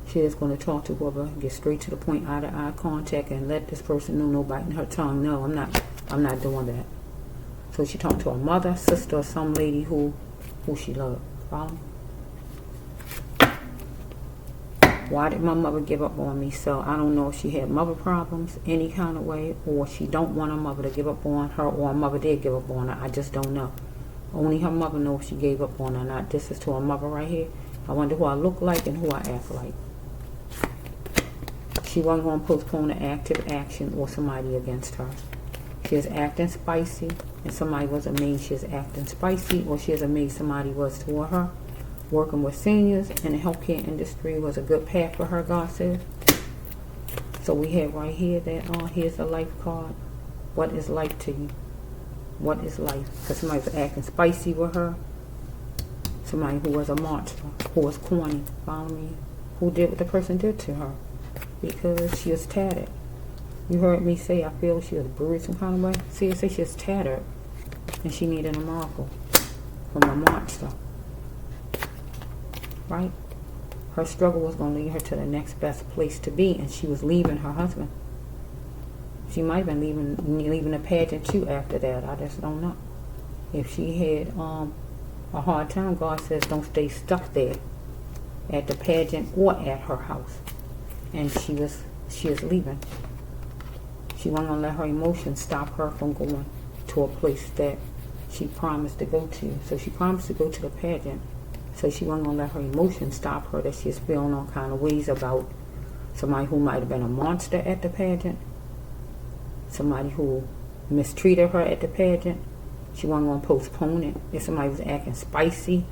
She is going to talk to whoever, get straight to the point, eye-to-eye contact, and let this person know, no biting her tongue. No, I'm not doing that. So she talked to her mother, sister, or some lady who she loved. Follow me? Why did my mother give up on me? So I don't know if she had mother problems any kind of way, or she don't want her mother to give up on her, or her mother did give up on her. I just don't know. Only her mother knows if she gave up on her or not. This is to her mother right here. I wonder who I look like and who I act like. She wasn't going to postpone an active action or somebody against her. She is acting spicy, and somebody was amazed she is acting spicy, or she is amazed somebody was toward her. Working with seniors in the healthcare industry was a good path for her, God says. So we have right here that, here's the life card. What is life to you? What is life? Because somebody was acting spicy with her. Somebody who was a monster, who was corny, follow me? Who did what the person did to her. Because she was tattered. You heard me say I feel she was bruised some kind of way. See, I say she was tattered and she needed a miracle from a monster. Right? Her struggle was going to lead her to the next best place to be, and she was leaving her husband. She might have been leaving the pageant too after that. I just don't know. If she had a hard time, God says don't stay stuck there at the pageant or at her house. And she is leaving. She wasn't going to let her emotions stop her from going to a place that she promised to go to. So she promised to go to the pageant. So she wasn't going to let her emotions stop her, that she's feeling all kind of ways about somebody who might have been a monster at the pageant, somebody who mistreated her at the pageant. She wasn't going to postpone it. If somebody was acting spicy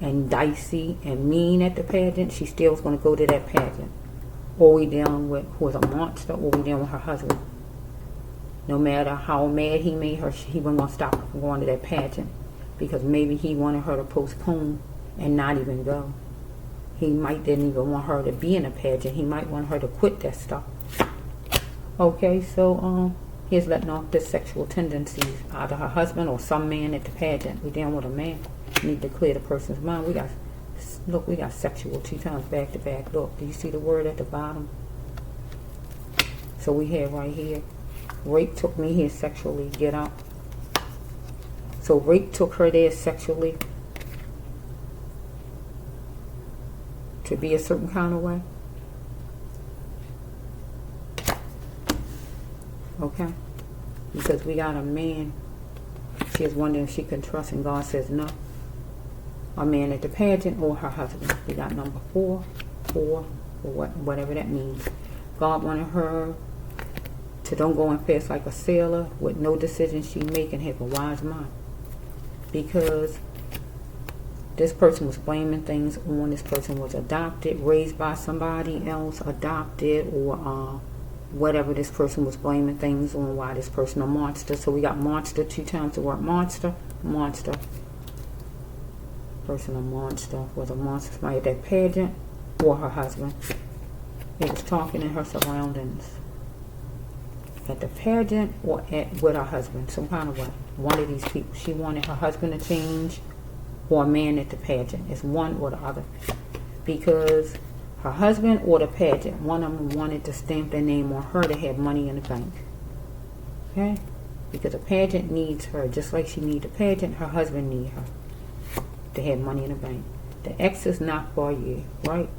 and dicey and mean at the pageant, she still was going to go to that pageant. Or we dealing with who was a monster, or we dealing with her husband. No matter how mad he made her, he wasn't going to stop her from going to that pageant, because maybe he wanted her to postpone and not even go. He might didn't even want her to be in a pageant. He might want her to quit that stuff. Okay, so here's letting off the sexual tendencies, either her husband or some man at the pageant. We dealing with a man. We need to clear the person's mind. We got sexual 2 times back to back. Look, do you see the word at the bottom? So we have right here, rape took me here sexually. Get out. So rape took her there sexually to be a certain kind of way. Okay? Because we got a man. She is wondering if she can trust, and God says no. A man at the pageant or her husband. We got number 4, or whatever that means. God wanted her to don't go in fast like a sailor with no decision she make and have a wise mind. Because This person was blaming things on this person was adopted, raised by somebody else, adopted, or whatever this person was blaming things on. Why this person a monster? So we got monster 2 times. The word monster, monster. Person a monster was a monster. Somebody at that pageant or her husband. It was talking in her surroundings. At the pageant or with her husband, some kind of way. One of these people. She wanted her husband to change, or a man at the pageant. It's one or the other. Because her husband or the pageant, one of them wanted to stamp their name on her to have money in the bank. Okay? Because the pageant needs her. Just like she needs the pageant, her husband needs her to have money in the bank. The ex is not for you, right?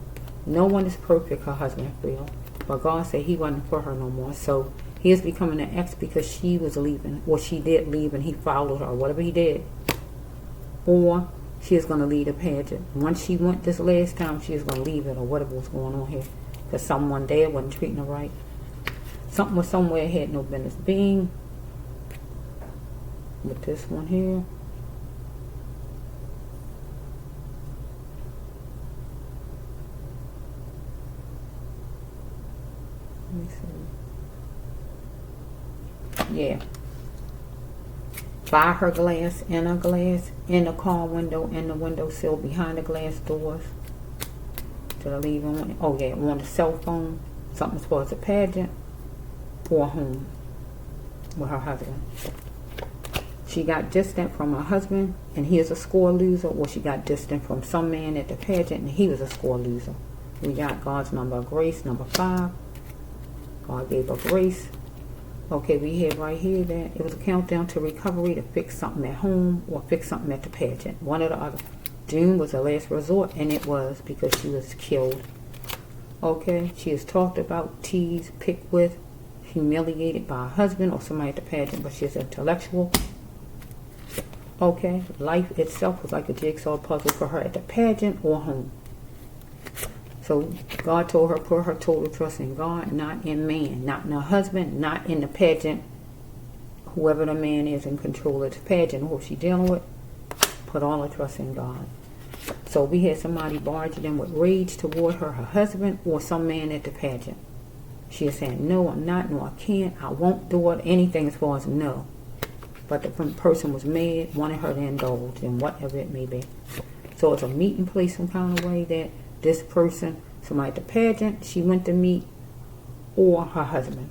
No one is perfect, her husband feel. But God said he wasn't for her no more. So he is becoming an ex because she was leaving, or she did leave and he followed her, whatever he did. Or she is going to leave the pageant. Once she went this last time, she is going to leave it, or whatever was going on here. Because someone there wasn't treating her right. Something was somewhere had no business being. With this one here. Let me see. Yeah. By her glass, in her glass, in the car window, in the windowsill, behind the glass doors. Did I leave on? Oh yeah, on the cell phone. Something as far as a pageant or home with her husband. She got distant from her husband, and he is a score loser, or she got distant from some man at the pageant, and he was a score loser. We got God's number of grace, number 5. God gave her grace. Okay, we have right here that it was a countdown to recovery to fix something at home or fix something at the pageant. One or the other. June was the last resort, and it was because she was killed. Okay, she is talked about, teased, picked with, humiliated by her husband or somebody at the pageant, but she is intellectual. Okay, life itself was like a jigsaw puzzle for her at the pageant or home. So God told her, put her total trust in God, not in man, not in her husband, not in the pageant. Whoever the man is in control of the pageant, who she's dealing with, put all her trust in God. So we had somebody barging in with rage toward her husband, or some man at the pageant. She is saying, no, I'm not, no, I can't, I won't do it, anything as far as no. But the person was mad, wanted her to indulge in whatever it may be. So it's a meeting place some kind of way that this person, somebody at the pageant, she went to meet, or her husband.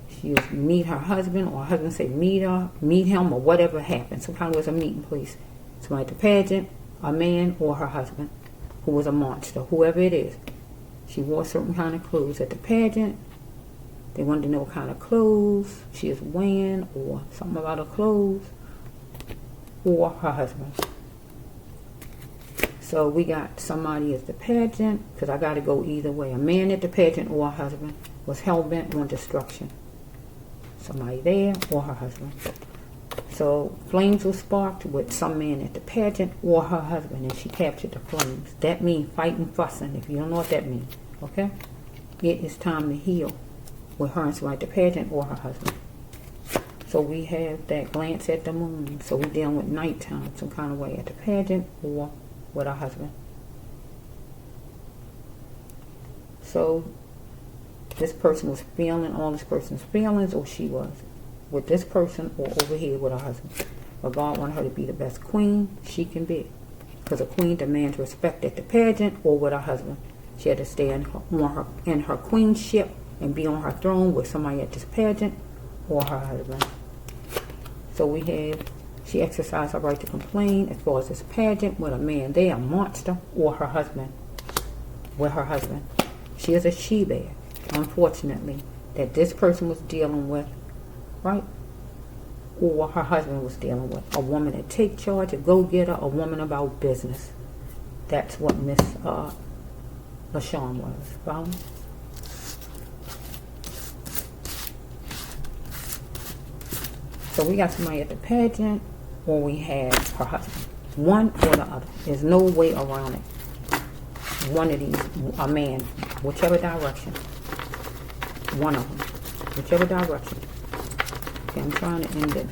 She was meet her husband, or her husband say meet her, meet him, or whatever happened. Some kind of was a meeting place. Somebody at the pageant, a man, or her husband, who was a monster, whoever it is. She wore certain kind of clothes at the pageant. They wanted to know what kind of clothes she is wearing, or something about her clothes, or her husband. So we got somebody at the pageant, because I got to go either way. A man at the pageant or her husband was hell-bent on destruction. Somebody there or her husband. So flames were sparked with some man at the pageant or her husband, and she captured the flames. That means fighting, fussing, if you don't know what that means. Okay? It is time to heal with her and somebody at the pageant or her husband. So we have that glance at the moon. So we're dealing with nighttime some kind of way at the pageant or with her husband. So this person was feeling all this person's feelings, or she was with this person, or over here with her husband. But God wanted her to be the best queen she can be, because a queen demands respect at the pageant or with her husband. She had to stay in her queenship and be on her throne with somebody at this pageant or her husband. So we have, she exercised her right to complain as far as this pageant with a man there, a monster, or her husband, with her husband. She is a she-bear, unfortunately, that this person was dealing with, right? Or her husband was dealing with. A woman that take charge, a go-getter, a woman about business. That's what Miss Lashun was. Follow? So we got somebody at the pageant, or we have her husband. One or the other. There's no way around it. One of these, a man, whichever direction. One of them. Whichever direction. Okay, I'm trying to end it.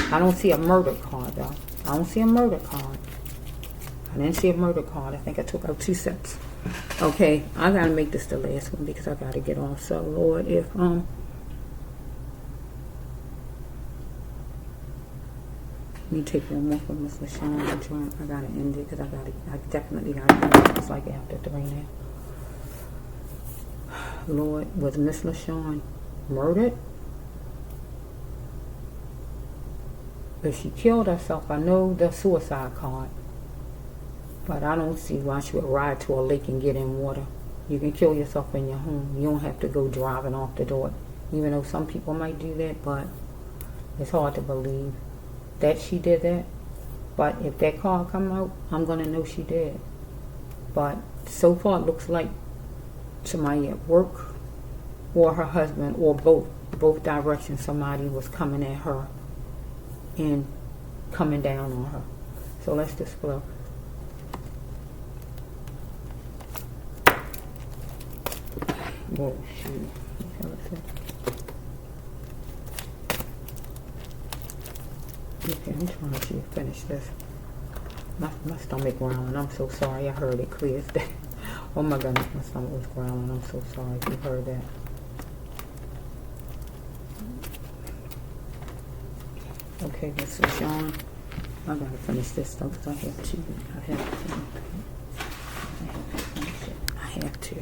I don't see a murder card, though. I don't see a murder card. I didn't see a murder card. I think I took out 2 sets. Okay, I gotta make this the last one because I gotta get off. So Lord, if let me take one more from Miss Lashun. I gotta end it because I definitely gotta end it. It's like after 3 now. Lord, was Miss Lashun murdered? If she killed herself, I know the suicide card, but I don't see why she would ride to a lake and get in water. You can kill yourself in your home. You don't have to go driving off the door, even though some people might do that, but it's hard to believe that she did that. But if that card come out, I'm going to know she did. But so far it looks like somebody at work or her husband or both directions, somebody was coming at her and coming down on her. So let's just flip. Whoa, shoot. Okay, I'm trying to finish this. My stomach growling. I'm so sorry. I heard it clear as day. Oh my goodness, my stomach was growling. I'm so sorry if you heard that. Okay, this is Sean. I gotta finish this stuff because I have to. I have to.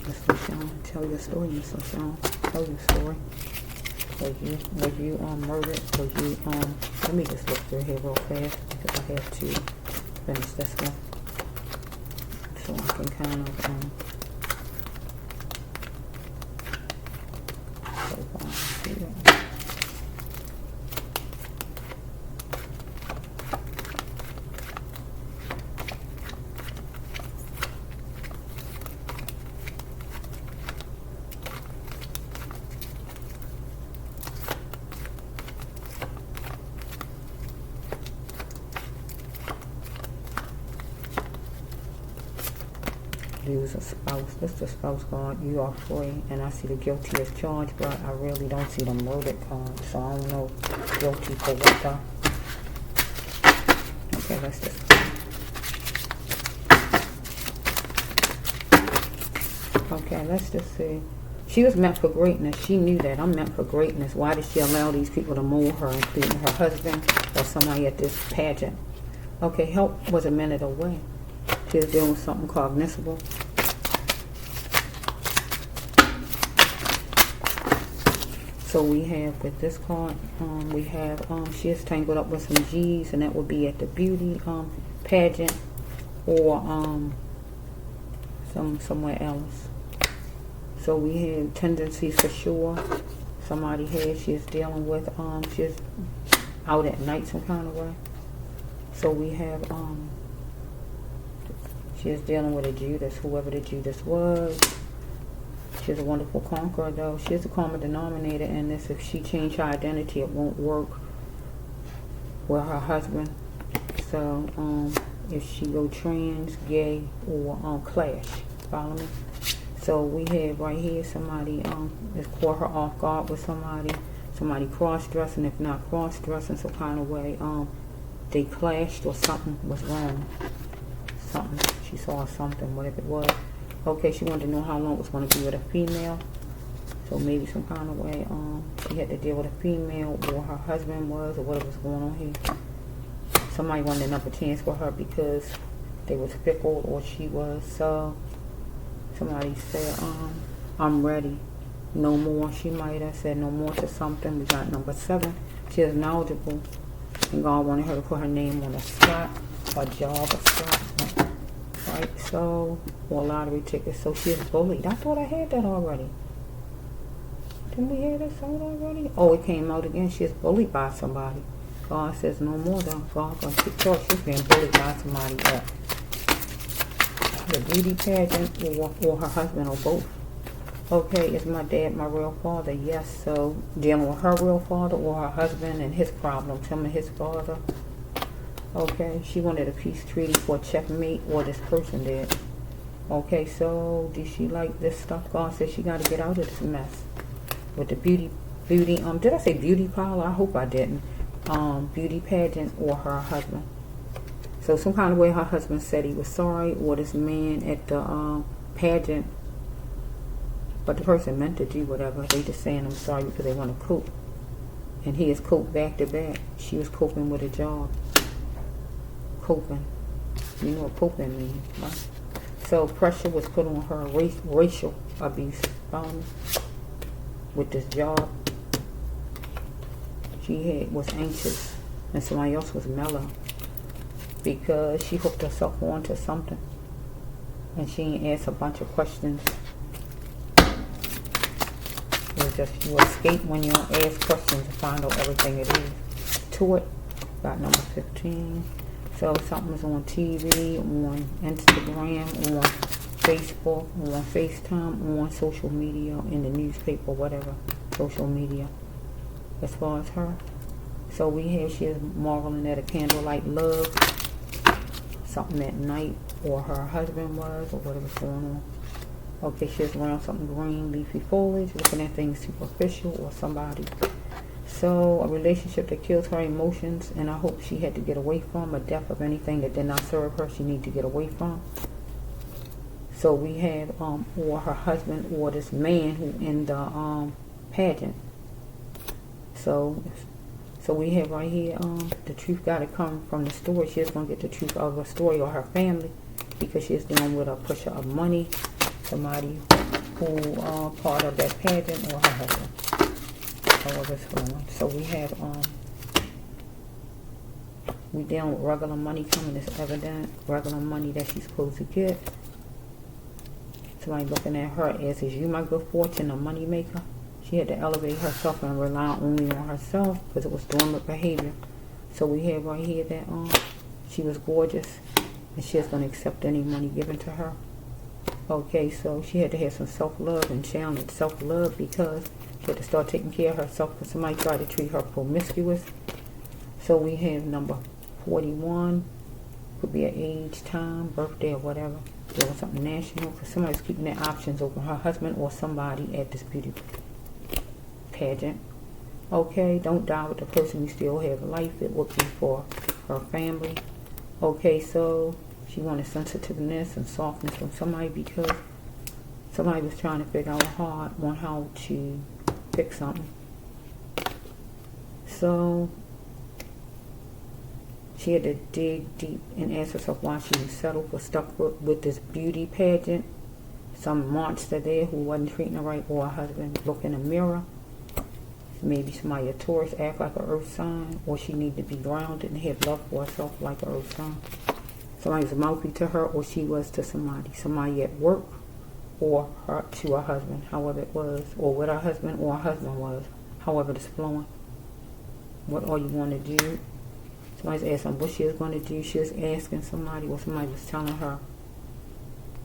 Mr. Sean, tell your story, Mr. Sean. Tell your story. Was you murdered? Was you let me just look through here real fast because I have to finish this one. So I can kind of use a spouse. This is the spouse card. You are free, and I see the guilty as charged, but I really don't see the murdered card, so I don't know guilty for what though. Okay, let's just. Okay, let's just see. She was meant for greatness. She knew that. I'm meant for greatness. Why did she allow these people to mold her, including her husband or somebody at this pageant? Okay, help was a minute away. She was dealing with something cognizable. So we have with this card, we have she is tangled up with some G's, and that would be at the beauty pageant or somewhere else. So we have tendencies for sure. Somebody here she is dealing with she's out at night some kind of way. So we have she is dealing with a Judas, whoever the Judas was. She's a wonderful conqueror, though. She's the common denominator in this. If she changed her identity, it won't work with her husband. So, if she go trans, gay, or clash, follow me? So we have right here somebody has caught her off guard with somebody cross-dressing, if not cross-dressing, some kind of way. They clashed or something was wrong. Something. She saw something, whatever it was. Okay, she wanted to know how long it was going to be with a female. So maybe some kind of way she had to deal with a female, or her husband was, or whatever was going on here. Somebody wanted another chance for her because they was fickle, or she was. So somebody said, I'm ready. No more. She might have said no more to something. We got number 7. She is knowledgeable, and God wanted her to put her name on a slot, a job, a slot. Right, so, or lottery tickets. So she is bullied. I thought I had that already. Didn't we hear this out already? Oh, it came out again. She is bullied by somebody. God says no more though. God gonna keep talking. She's being bullied by somebody at the beauty pageant or her husband or both. Okay, is my dad my real father? Yes. So dealing with her real father or her husband and his problems, him and his father. Okay, she wanted a peace treaty for checkmate, or this person did. Okay, so did she like this stuff? God said she got to get out of this mess with the beauty. Did I say beauty parlor? I hope I didn't. Beauty pageant or her husband. So some kind of way her husband said he was sorry, or this man at the pageant, but the person meant to do whatever. They just saying I'm sorry because they want to cope. And he is coped back to back. She was coping with a job. Coping. You know what coping means, right? So pressure was put on her, racial abuse, with this job. She was anxious, and somebody else was mellow, because she hooked herself onto something, and she asked a bunch of questions. It was just, you escape when you don't ask questions to find out everything it is to it. Got number 15. So something's on TV, on Instagram, on Facebook, on FaceTime, on social media, in the newspaper, whatever, social media, as far as her. So we have, she is marveling at a candlelight love, something at night, or her husband was, or whatever's going on. Okay, she is around something green, leafy foliage, looking at things superficial, or somebody. So a relationship that kills her emotions, and I hope she had to get away from, a death of anything that did not serve her, she needed to get away from. So we have, or her husband, or this man who in the pageant. So we have right here, the truth got to come from the story. She is going to get the truth of her story, or her family, because she is dealing with a pusher of money, somebody who part of that pageant, or her husband. However it's going. So we have, we dealing with regular money coming. It's evident, regular money that she's supposed to get. Somebody looking at her as, is you my good fortune, a money maker? She had to elevate herself and rely only on herself, because it was dormant behavior. So we have right here that she was gorgeous, and she is going to accept any money given to her. Okay, so she had to have some self-love and challenge self-love, because she had to start taking care of herself, because somebody tried to treat her promiscuous. So we have number 41. Could be an age, time, birthday, or whatever. Doing something national, because somebody's keeping their options open. Her husband or somebody at this beauty pageant. Okay, don't die with the person you still have life. It would be for her family. Okay, so she wanted sensitiveness and softness from somebody, because somebody was trying to figure out hard on how to fix something. So she had to dig deep and ask herself why she was settled for stuck with this beauty pageant. Some monster there who wasn't treating her right, or her husband. Look in a mirror. Maybe somebody, a Taurus, act like an earth sign, or she need to be grounded and have love for herself like an earth sign. Somebody was mouthy to her, or she was to somebody. Somebody at work, or her to her husband, however it was, or with her husband, or her husband was, however it's flowing. What are you going to do? Somebody's asking what she is going to do. She is asking somebody, or somebody was telling her,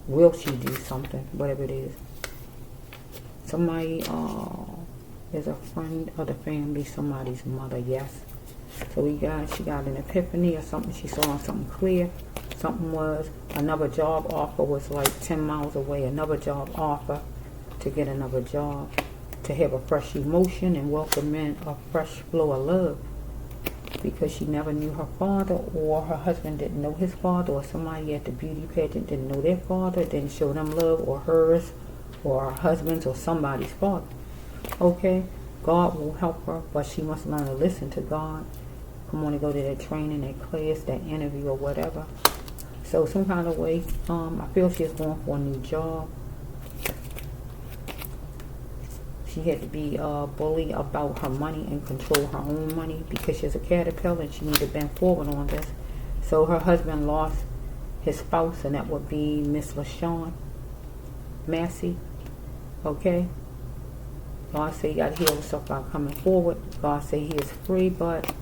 will she do something, whatever it is. Somebody is a friend of the family, somebody's mother, yes. So she got an epiphany or something. She saw something clear. Something was, another job offer was like 10 miles away. Another job offer to get another job. To have a fresh emotion and welcome in a fresh flow of love. Because she never knew her father, or her husband didn't know his father, or somebody at the beauty pageant didn't know their father, didn't show them love, or hers, or her husband's, or somebody's father. Okay, God will help her, but she must learn to listen to God. Come on, to go to that training, that class, that interview, or whatever. So some kind of way, I feel she's going for a new job. She had to be bullied about her money and control her own money, because she's a caterpillar and she needed to bend forward on this. So her husband lost his spouse, and that would be Miss Lashun Massey. Okay? God say you got to heal yourself by coming forward. God say he is free, but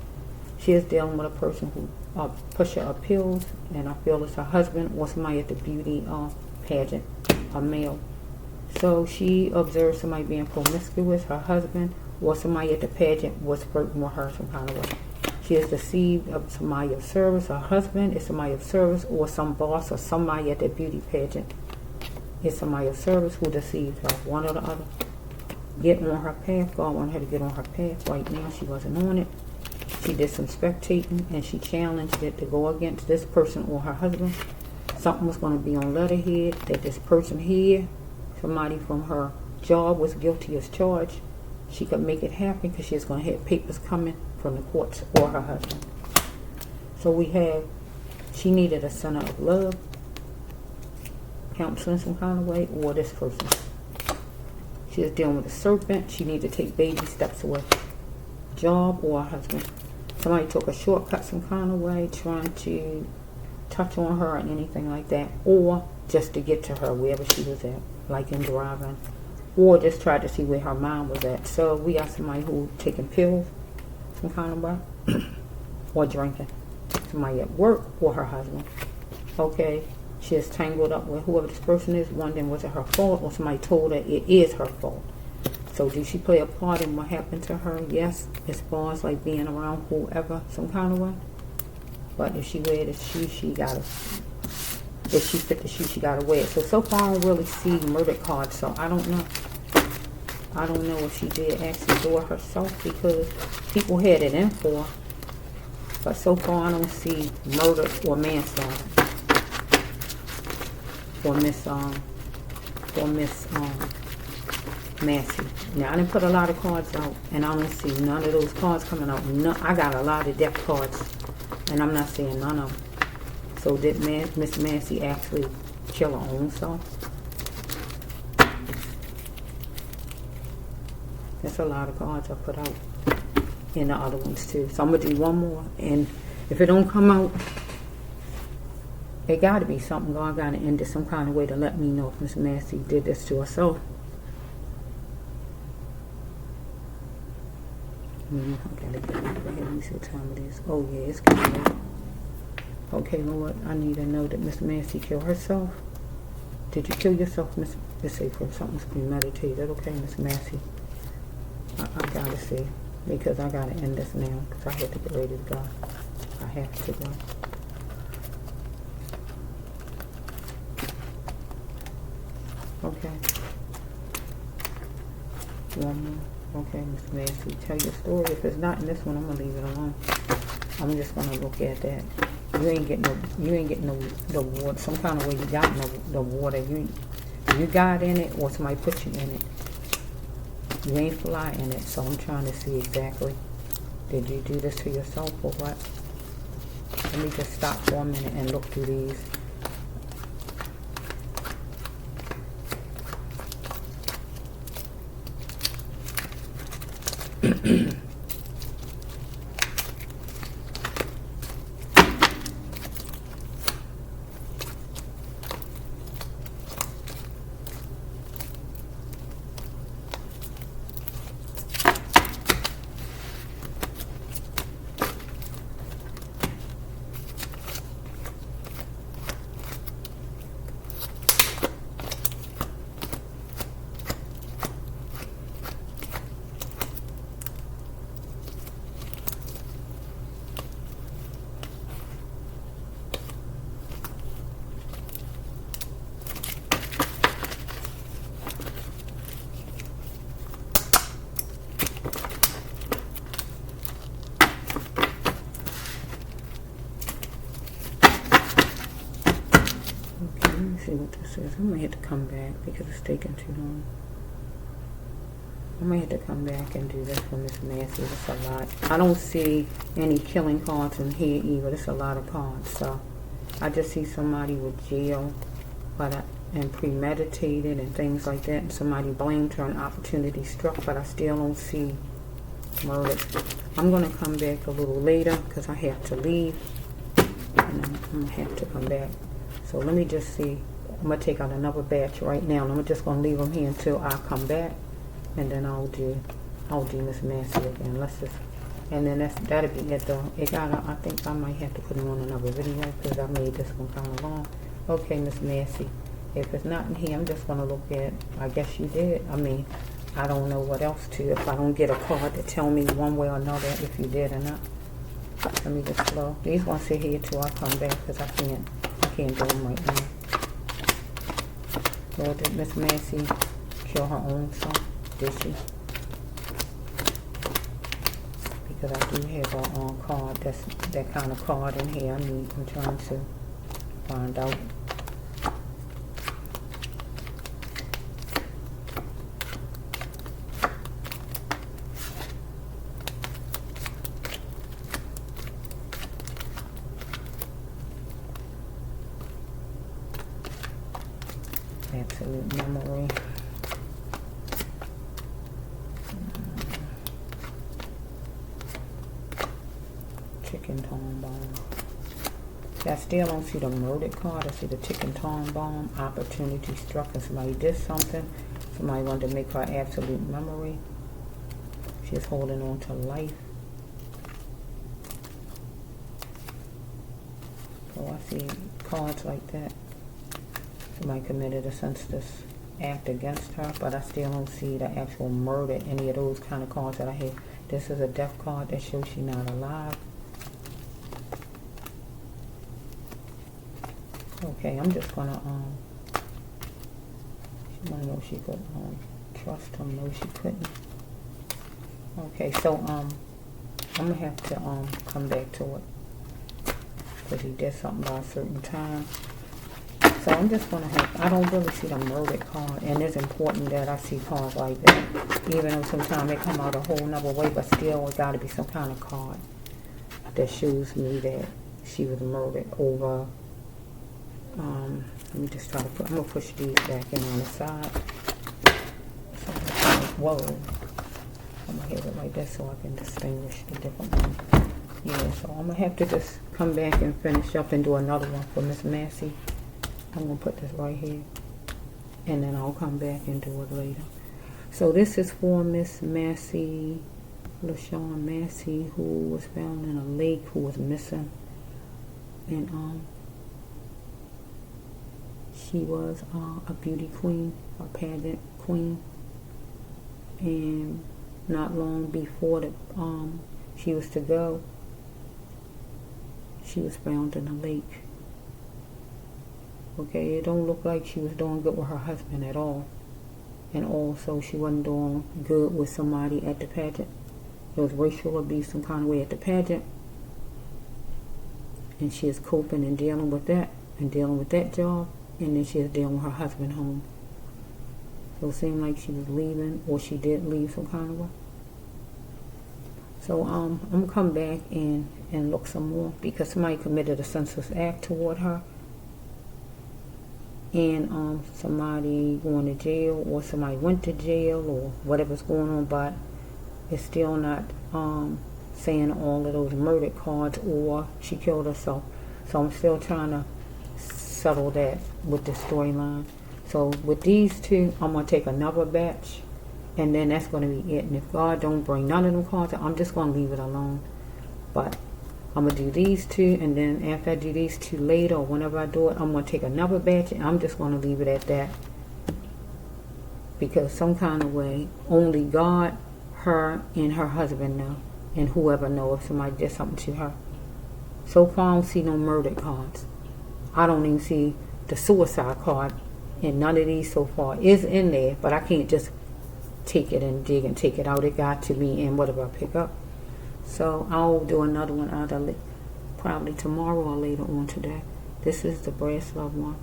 she is dealing with a person who pusher of pills, and I feel it's her husband or somebody at the beauty pageant, a male. So she observed somebody being promiscuous, her husband, or somebody at the pageant was flirting with her some kind of way. She is deceived of somebody of service. Her husband is somebody of service, or some boss, or somebody at the beauty pageant is somebody of service who deceived her, one or the other. Get on her path. God wanted her to get on her path. Right now she wasn't on it. She did some spectating and she challenged it to go against this person or her husband. Something was going to be on letterhead that this person here, somebody from her job, was guilty as charged. She could make it happen because she's going to have papers coming from the courts or her husband. So we have, she needed a center of love, counseling some kind of way, or this person. She is dealing with a serpent. She needed to take baby steps with job or her husband. Somebody took a shortcut some kind of way, trying to touch on her or anything like that, or just to get to her wherever she was at, like in driving, or just try to see where her mind was at. So we got somebody who taking pills some kind of way, or drinking. Somebody at work or her husband. Okay, she is tangled up with whoever this person is, wondering was it her fault or somebody told her it is her fault. So did she play a part in what happened to her? Yes, as far as like being around whoever some kind of way. But if she wear the shoe, she gotta, if she fit the shoe, she gotta wear it. So far I don't really see murder cards, so I don't know. I don't know if she did actually do it herself, because people had it in for her. But so far I don't see murder or manslaughter for Miss Massey. Now I didn't put a lot of cards out, and I don't see none of those cards coming out. No, I got a lot of death cards, and I'm not saying none of them. So did Miss Massey actually kill her own self? That's a lot of cards I put out, and the other ones too. So I'm gonna do one more, and if it don't come out, it got to be something. God got to end it some kind of way to let me know if Miss Massey did this to herself. I gotta get over here. Let me see what time it is. Oh yeah, it's getting late. Okay, Lord, I need to know that Miss Massey killed herself. Did you kill yourself, Miss? Let's say from something's premeditated. Okay, Miss Massey. I gotta see, because I gotta end this now, because I have to get ready to go. I have to go. Okay. One more. Okay, Miss Massey, tell your story. If it's not in this one, I'm gonna leave it alone. I'm just gonna look at that. You ain't getting the water. Some kind of way you got the water. You got in it, or somebody put you in it. You ain't fly in it. So I'm trying to see exactly. Did you do this to yourself or what? Let me just stop for a minute and look through these. See what this is. I might have to come back because it's taking too long. I might have to come back and do this for Miss Massey. That's a lot. I don't see any killing cards in here either. That's a lot of cards. So I just see somebody with jail, and premeditated and things like that. And somebody blamed her and opportunity struck, but I still don't see murder. I'm going to come back a little later because I have to leave. And I'm going to have to come back. So let me just see. I'm going to take out another batch right now. And I'm just going to leave them here until I come back. And then I'll do Miss Massey again. Let's just, and then that'll be it though. I think I might have to put it on another video because I made this one kind of long. Okay, Miss Massey. If it's not in here, I'm just going to look at, I guess you did. I mean, I don't know what else to, if I don't get a card to tell me one way or another if you did or not. Let me just slow. These going to sit here till I come back because I can't do them right now. So did Miss Massey kill her own son? Did she? because I do have a card that's that kind of card in here. I'm trying to find out. Absolute memory. Chicken tom bomb. See, I still don't see the murdered card. I see the chicken tom bomb. Opportunity struck and somebody did something. Somebody wanted to make her absolute memory. She's holding on to life. So I see cards like that. Somebody committed a senseless act against her, but I still don't see the actual murder, any of those kind of cards that I have. This is a death card that shows she's not alive. Okay, I'm just gonna, she wanna know if she could, trust him. No, she couldn't. Okay, so, I'm gonna have to, come back to it. Because he did something by a certain time. So I'm just going to have, I don't really see the murdered card. And it's important that I see cards like that. Even though sometimes they come out a whole nother way, but still it got to be some kind of card that shows me that she was murdered over, let me just try to put, I'm going to push these back in on the side. So, whoa. I'm going to have it like that so I can distinguish the different ones. Yeah, so I'm going to have to just come back and finish up and do another one for Miss Massey. I'm going to put this right here, and then I'll come back and do it later. So this is for Miss Massey, Lashun Massey, who was found in a lake, who was missing. And she was a beauty queen, a pageant queen. And not long before the, she was to go, she was found in a lake. Okay, it don't look like she was doing good with her husband at all. And also, she wasn't doing good with somebody at the pageant. There was racial abuse some kind of way at the pageant. And she is coping and dealing with that. And dealing with that job. And then she is dealing with her husband home. So it seemed like she was leaving, or she did leave some kind of way. So I'm going to come back and look some more. Because somebody committed a senseless act toward her. And somebody going to jail, or somebody went to jail, or whatever's going on, but it's still not saying all of those murdered cards, or she killed herself. So I'm still trying to settle that with the storyline. So with these two, I'm going to take another batch, and then that's going to be it. And if God don't bring none of them cards, I'm just going to leave it alone. But I'm going to do these two, and then after I do these two later, or whenever I do it, I'm going to take another batch, and I'm just going to leave it at that. Because some kind of way, only God, her, and her husband know, and whoever knows if somebody did something to her. So far, I don't see no murdered cards. I don't even see the suicide card, and none of these so far is in there, but I can't just take it and dig and take it out. It got to be in whatever I pick up. So I'll do another one either probably tomorrow or later on today. This is the brass love one.